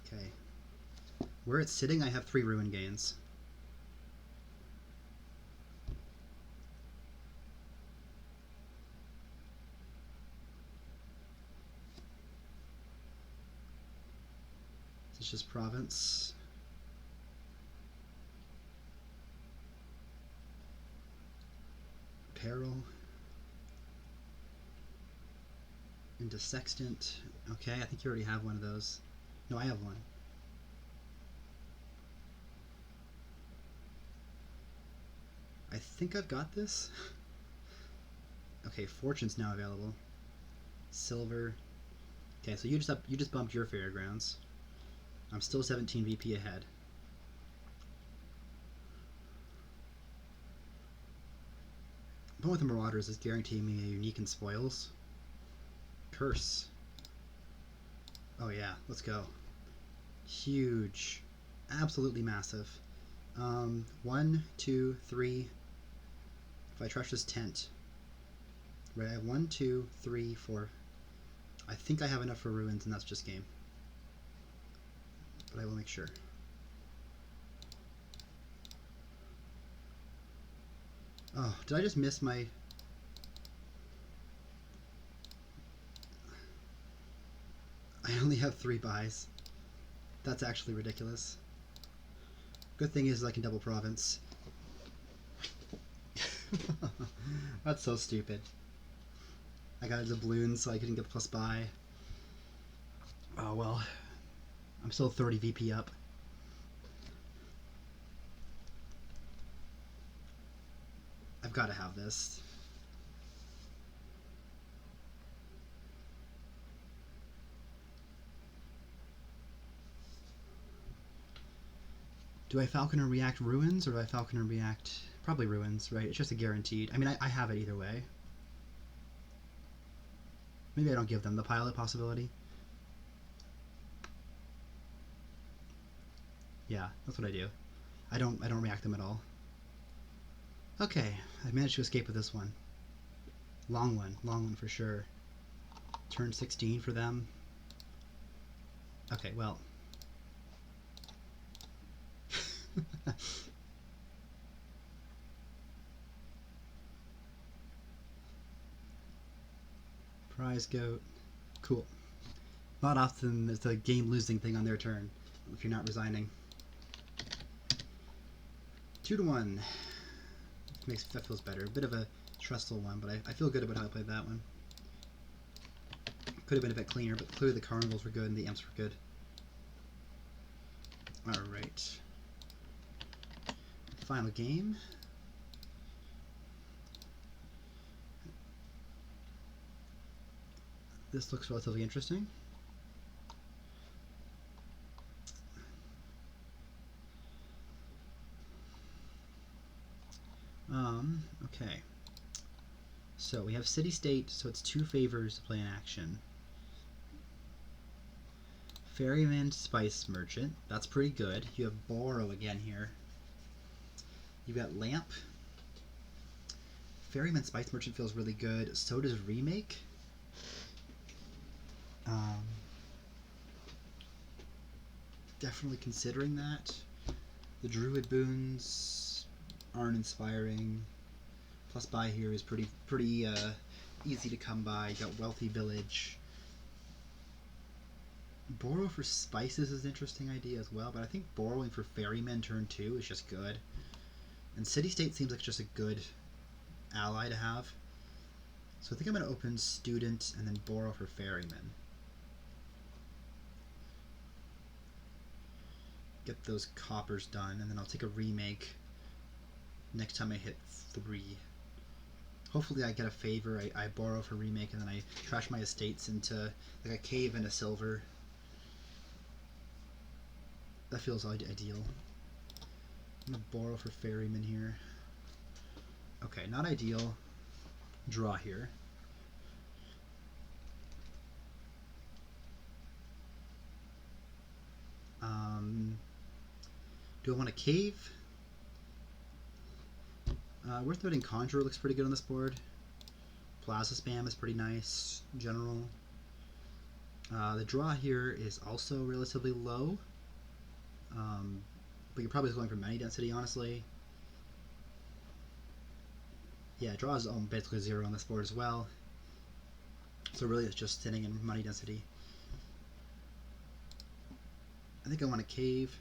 Okay. Where it's sitting, I have 3 ruin gains. It's just province. Peril. Into Sextant. Okay, I think you already have one of those. No, I have one. I think I've got this. Okay, Fortune's now available. Silver. Okay, so you just bumped your Fairgrounds. I'm still 17 VP ahead. But with the Marauders is guaranteeing me a unique and spoils. Curse. Oh yeah, let's go. Huge. Absolutely massive. 1, 2, 3. If I trash this tent. Right, I have 1, 2, 3, 4. I think I have enough for ruins and that's just game. But I will make sure. Oh, did I just miss my... I only have 3 buys. That's actually ridiculous. Good thing is I can double province. That's so stupid. I got a doubloon so I couldn't get the plus buy. Oh well. I'm still 30 VP up. I've got to have this. Do I Falconer react ruins or do I Falconer react... Probably ruins, right? It's just a guaranteed. I mean, I have it either way. Maybe I don't give them the pilot possibility. Yeah, that's what I do. I don't react them at all. Okay, I managed to escape with this one. Long one for sure. Turn 16 for them. Okay, well. Prize goat. Cool. Not often it's a game losing thing on their turn if you're not resigning. 2-1. That feels better. A bit of a trustful one, but I feel good about how I played that one. Could have been a bit cleaner, but clearly the CornGuilds were good and the Imps were good. Alright. Final game. This looks relatively interesting. Okay. So we have city-state, so it's 2 favors to play an action. Ferryman, Spice Merchant, that's pretty good. You have Borrow again here. You've got Lamp. Ferryman, Spice Merchant feels really good. So does Remake. Definitely considering that. The Druid boons aren't inspiring. Plus buy here is pretty easy to come by. You got Wealthy Village. Borrow for spices is an interesting idea as well, but I think borrowing for Ferryman turn 2 is just good. And City-State seems like just a good ally to have. So I think I'm going to open Student and then borrow for Ferryman. Get those coppers done, and then I'll take a Remake next time I hit 3. Hopefully I get a favor, I borrow for Remake, and then I trash my estates into like a cave and a silver. That feels ideal. I'm going to borrow for Ferryman here. Okay, not ideal. Draw here. Do I want a cave? Worth noting, Conjurer looks pretty good on this board. Plaza Spam is pretty nice. General. The draw here is also relatively low. But you're probably going for money density, honestly. Yeah, draw is basically 0 on this board as well. So really it's just sitting in money density. I think I want a cave.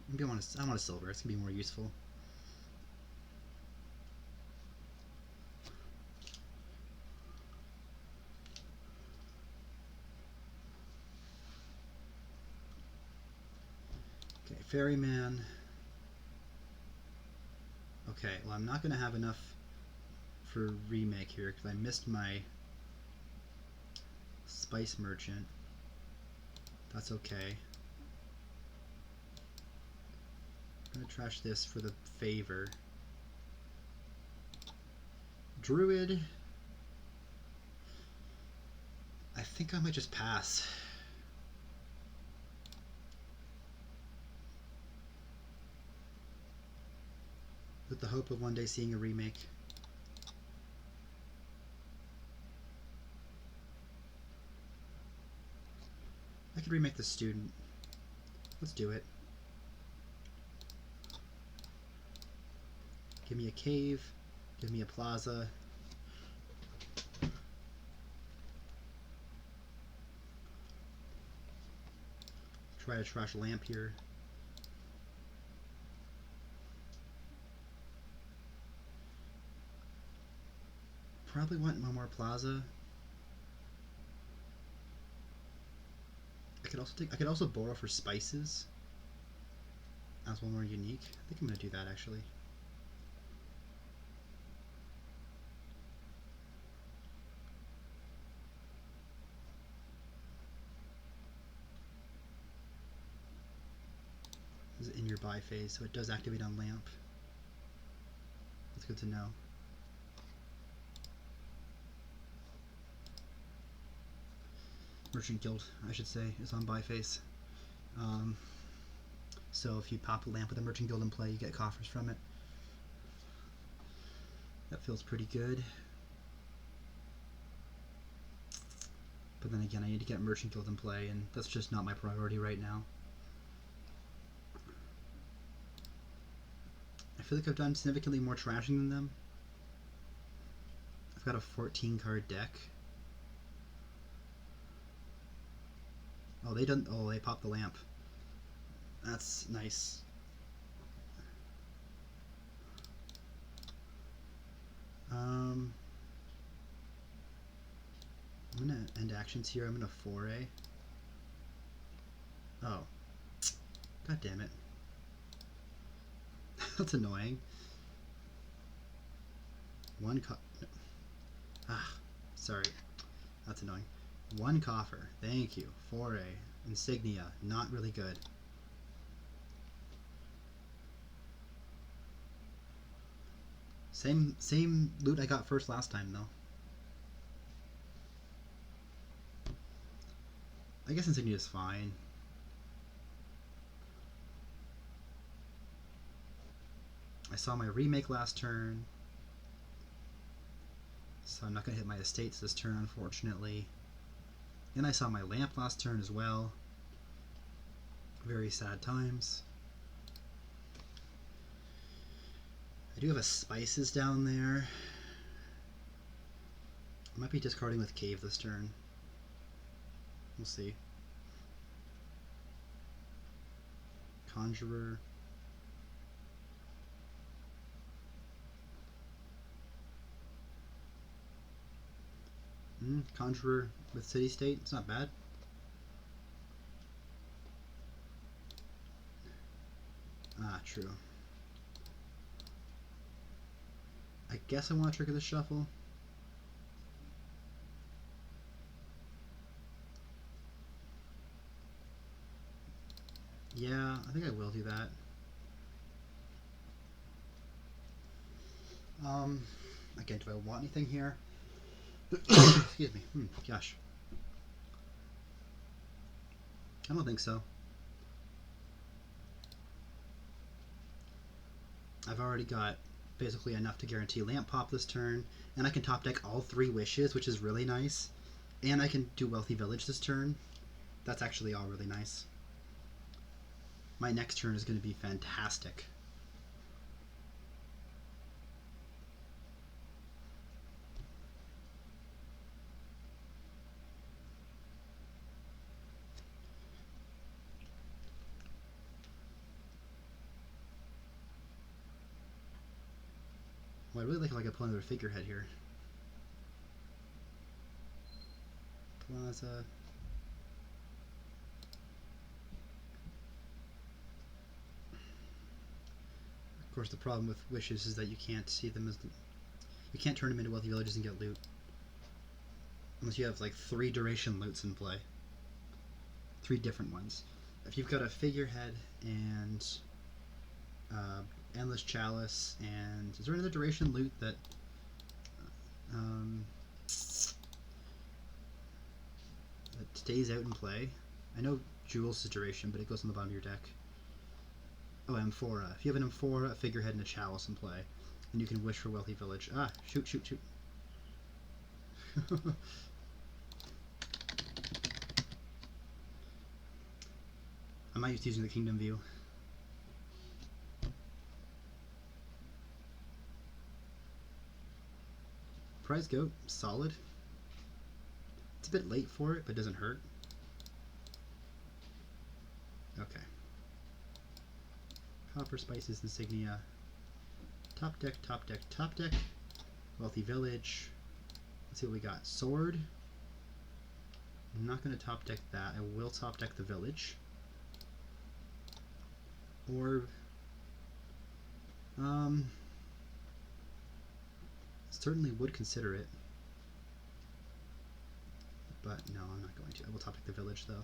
Maybe I want a silver. It's going to be more useful. Okay, Ferryman. Okay, well I'm not going to have enough for Remake here because I missed my Spice Merchant. That's okay. I'm going to trash this for the favor. Druid. I think I might just pass. With the hope of one day seeing a remake. I could remake the student. Let's do it. Give me a cave. Give me a plaza. Try to trash lamp here. Probably want one more plaza. I could also borrow for spices as one more unique. I think I'm gonna do that actually. This is in your buy phase, so it does activate on lamp. That's good to know. Merchant Guild, I should say, is on buy phase. So if you pop a lamp with a Merchant Guild in play, you get coffers from it. That feels pretty good. But then again, I need to get Merchant Guild in play, and that's just not my priority right now. I feel like I've done significantly more trashing than them. I've got a 14 card deck. Oh, they popped the lamp. That's nice. I'm gonna end actions here. I'm gonna foray. Oh. God damn it. That's annoying. One no. Ah, sorry. That's annoying. One coffer. Thank you. Foray. Insignia. Not really good. Same loot I got first last time though. I guess Insignia is fine. I saw my remake last turn, so I'm not going to hit my estates this turn, unfortunately. And I saw my lamp last turn as well. Very sad times. I do have a spices down there. I might be discarding with cave this turn. We'll see. Conjurer. Conjurer with city state. It's not bad. Ah, true. I guess I want to trigger the shuffle. Yeah, I think I will do that. Again, do I want anything here? Excuse me. Gosh. I don't think so. I've already got basically enough to guarantee lamp pop this turn, and I can top deck all 3 wishes, which is really nice. And I can do Wealthy Village this turn. That's actually all really nice. My next turn is going to be fantastic. Well, I really like if I could pull another figurehead here. Plaza. Of course, the problem with wishes is that you can't see them as... You can't turn them into Wealthy Villages and get loot. Unless you have like 3 duration loots in play. 3 different ones. If you've got a figurehead and Endless Chalice, and is there another duration loot that that stays out in play? I know Jewels is duration, but it goes on the bottom of your deck. Oh, Amphora. If you have an Amphora, a figurehead, and a Chalice in play, then you can wish for Wealthy Village. Ah, shoot, shoot, shoot. I might use using the Kingdom View. Prize Goat, solid. It's a bit late for it, but it doesn't hurt. Okay. Copper, Spices, Insignia. Top deck, top deck, top deck. Wealthy Village. Let's see what we got. Sword. I'm not going to top deck that. I will top deck the Village. Orb. Certainly would consider it. But no, I'm not going to. I will top deck the Village though.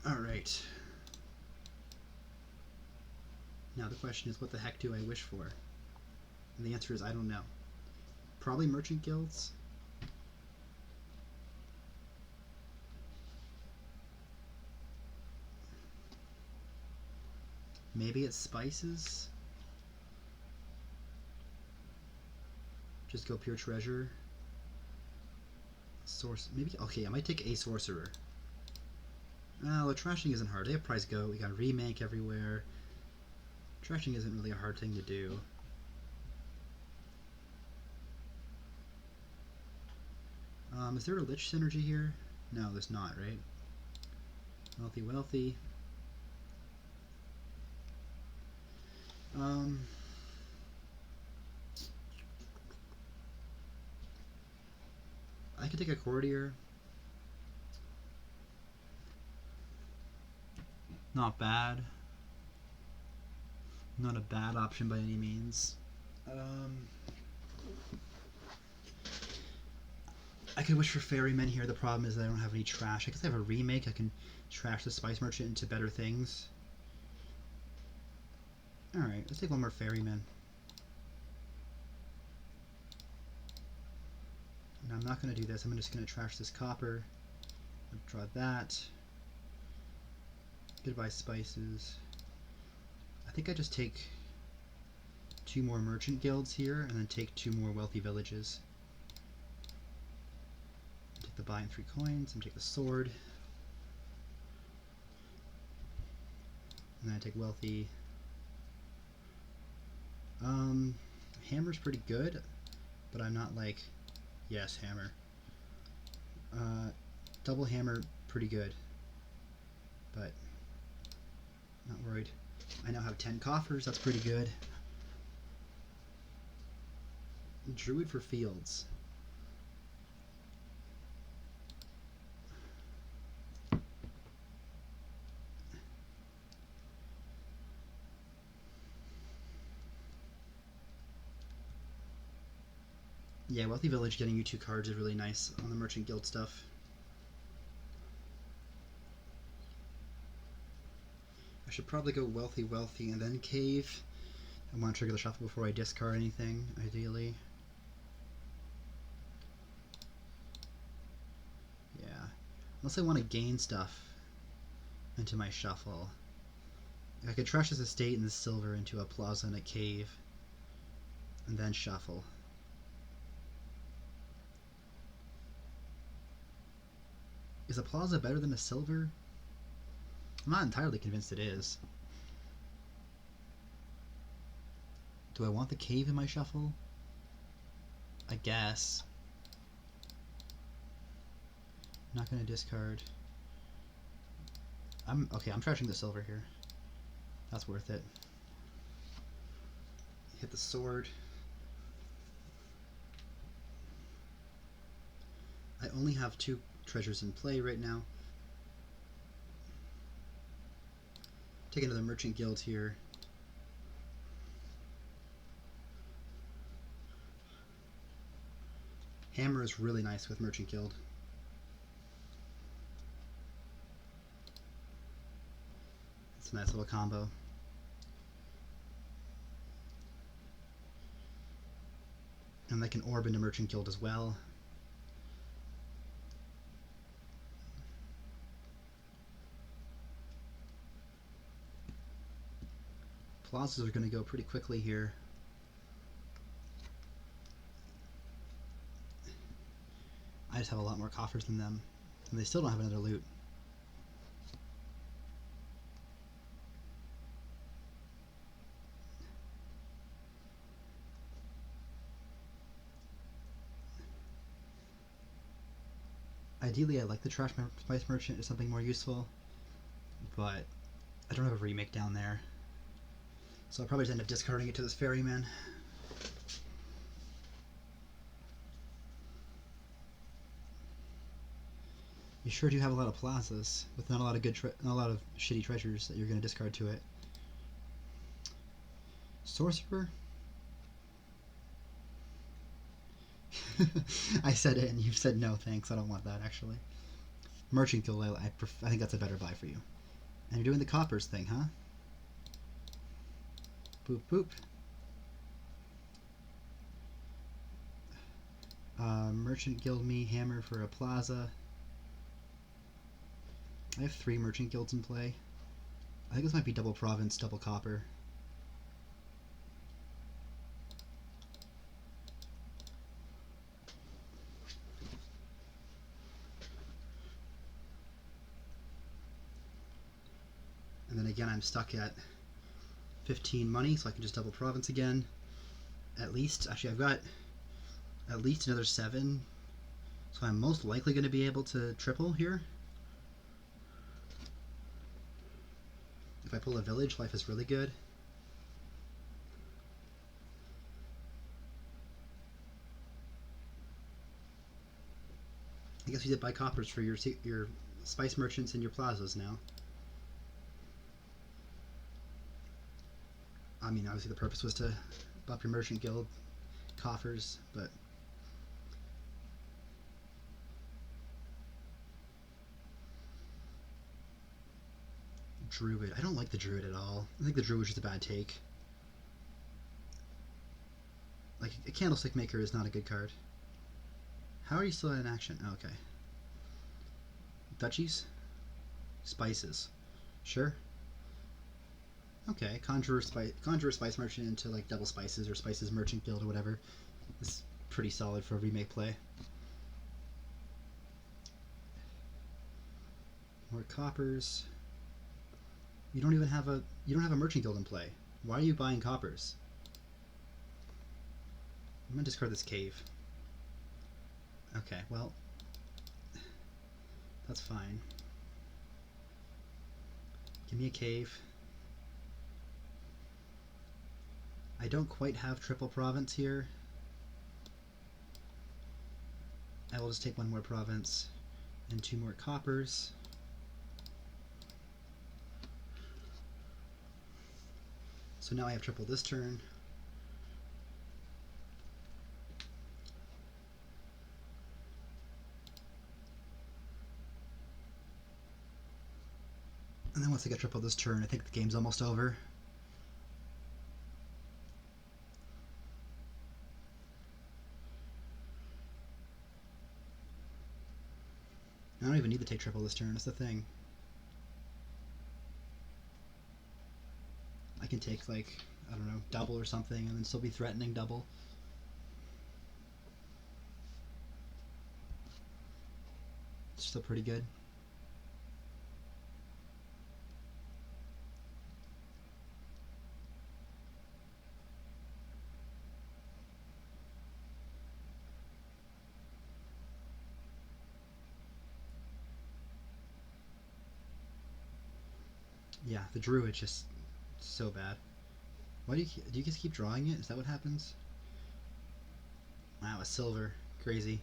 Alright. Now the question is, what the heck do I wish for? And the answer is, I don't know. Probably Merchant Guilds. Maybe it's Spices. Just go pure treasure. Source. Maybe. Okay, I might take a sorcerer. Well, the trashing isn't hard. They have Prize Goat. We got remake everywhere. Trashing isn't really a hard thing to do. Is there a Lich synergy here? No, there's not, right? Wealthy, wealthy. Um, I could take a courtier. Not bad. Not a bad option by any means. I could wish for ferrymen here. The problem is that I don't have any trash. I guess I have a remake. I can trash the spice merchant into better things. Alright, let's take one more ferryman. And I'm not going to do this. I'm just going to trash this copper. Draw that. Goodbye spices. I think I just take 2 more merchant guilds here and then take 2 more wealthy villages. Take the buy and 3 coins and take the sword. And then I take wealthy. Hammer's pretty good, but I'm not like, yes, hammer. Double hammer, pretty good, but not worried. I now have 10 coffers, that's pretty good. Druid for fields. Yeah, Wealthy Village getting you 2 cards is really nice on the Merchant Guild stuff. I should probably go Wealthy, Wealthy, and then Cave. I want to trigger the shuffle before I discard anything, ideally. Yeah. Unless I want to gain stuff into my shuffle. I could trash this estate and the silver into a plaza and a cave. And then shuffle. Is a plaza better than a silver? I'm not entirely convinced it is. Do I want the cave in my shuffle? I guess. I'm not going to discard. Okay, I'm trashing the silver here. That's worth it. Hit the sword. I only have 2 treasures in play right now. Take another Merchant Guild here. Hammer is really nice with Merchant Guild. It's a nice little combo. And they can orb into Merchant Guild as well. Plazas are going to go pretty quickly here. I just have a lot more coffers than them, and they still don't have another loot. Ideally, I like the trash spice merchant as something more useful, but I don't have a remake down there, so I'll probably just end up discarding it to this ferryman. You sure do have a lot of plazas with not a lot of not a lot of shitty treasures that you're going to discard to it. Sorcerer? I said it and you said no thanks, I don't want that actually. Merchant Guild, I think that's a better buy for you. And you're doing the coppers thing, huh? Boop boop. Merchant Guild me hammer for a plaza. I have 3 Merchant Guilds in play. I think this might be double province, double copper. And then again, I'm stuck at 15 money, so I can just double province again. At least, actually, I've got at least another 7, so I'm most likely going to be able to triple here. If I pull a village, life is really good. guess we did buy coppers for your spice merchants and your plazas now. I mean, obviously the purpose was to buff your merchant guild coffers, but Druid. I don't like the Druid at all. I think the Druid was just a bad take. Like, a Candlestick Maker is not a good card. How are you still in action? Oh, okay. Duchies? Spices. Sure. Okay, Conjurer Spice Merchant into like double spices or Spices Merchant Guild or whatever. It's pretty solid for a remake play. More coppers. You don't have a merchant guild in play. Why are you buying coppers? I'm gonna discard this cave. Okay, well, that's fine. Give me a cave. I don't quite have triple province here. I will just take one more province and 2 more coppers. So now I have triple this turn. And then once I get triple this turn, I think the game's almost over. I don't even need to take triple this turn, that's the thing. I can take, like, I don't know, double or something and then still be threatening double. It's still pretty good. Yeah, the Druid just so bad. Why do you just keep drawing it? Is that what happens? Wow, a silver. Crazy.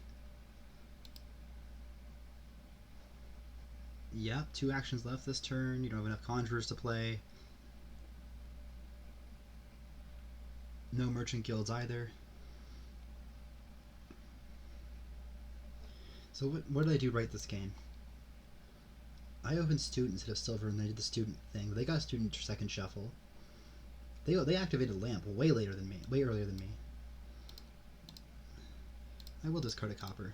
Yep, 2 actions left this turn. You don't have enough conjurers to play. No merchant guilds either. So what did I do right this game? I opened student instead of silver, and they did the student thing. They got student second shuffle. They activated lamp way later than me, way earlier than me. I will discard a copper.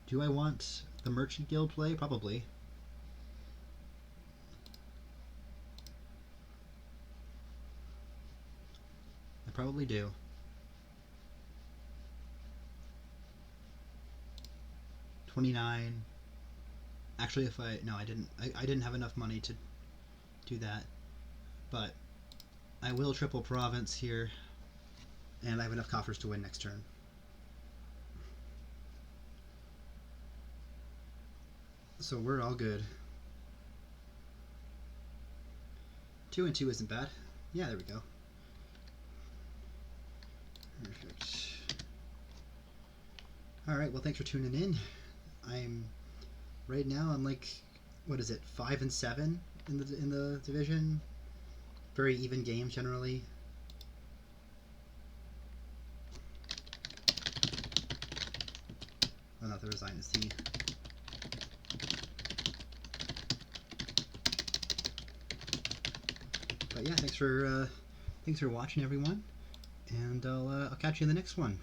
Do I want the merchant guild play? Probably. I probably do. $29. Actually, if I didn't have enough money to do that, but I will triple province here, and I have enough coffers to win next turn. So we're all good. 2 and 2 isn't bad. Yeah, there we go. Perfect. Alright, well, thanks for tuning in. Right now I'm like, what is it, 5 and 7 in the division. Very even games generally. Oh, not the resign to see. But yeah, thanks for watching, everyone, and I'll catch you in the next one.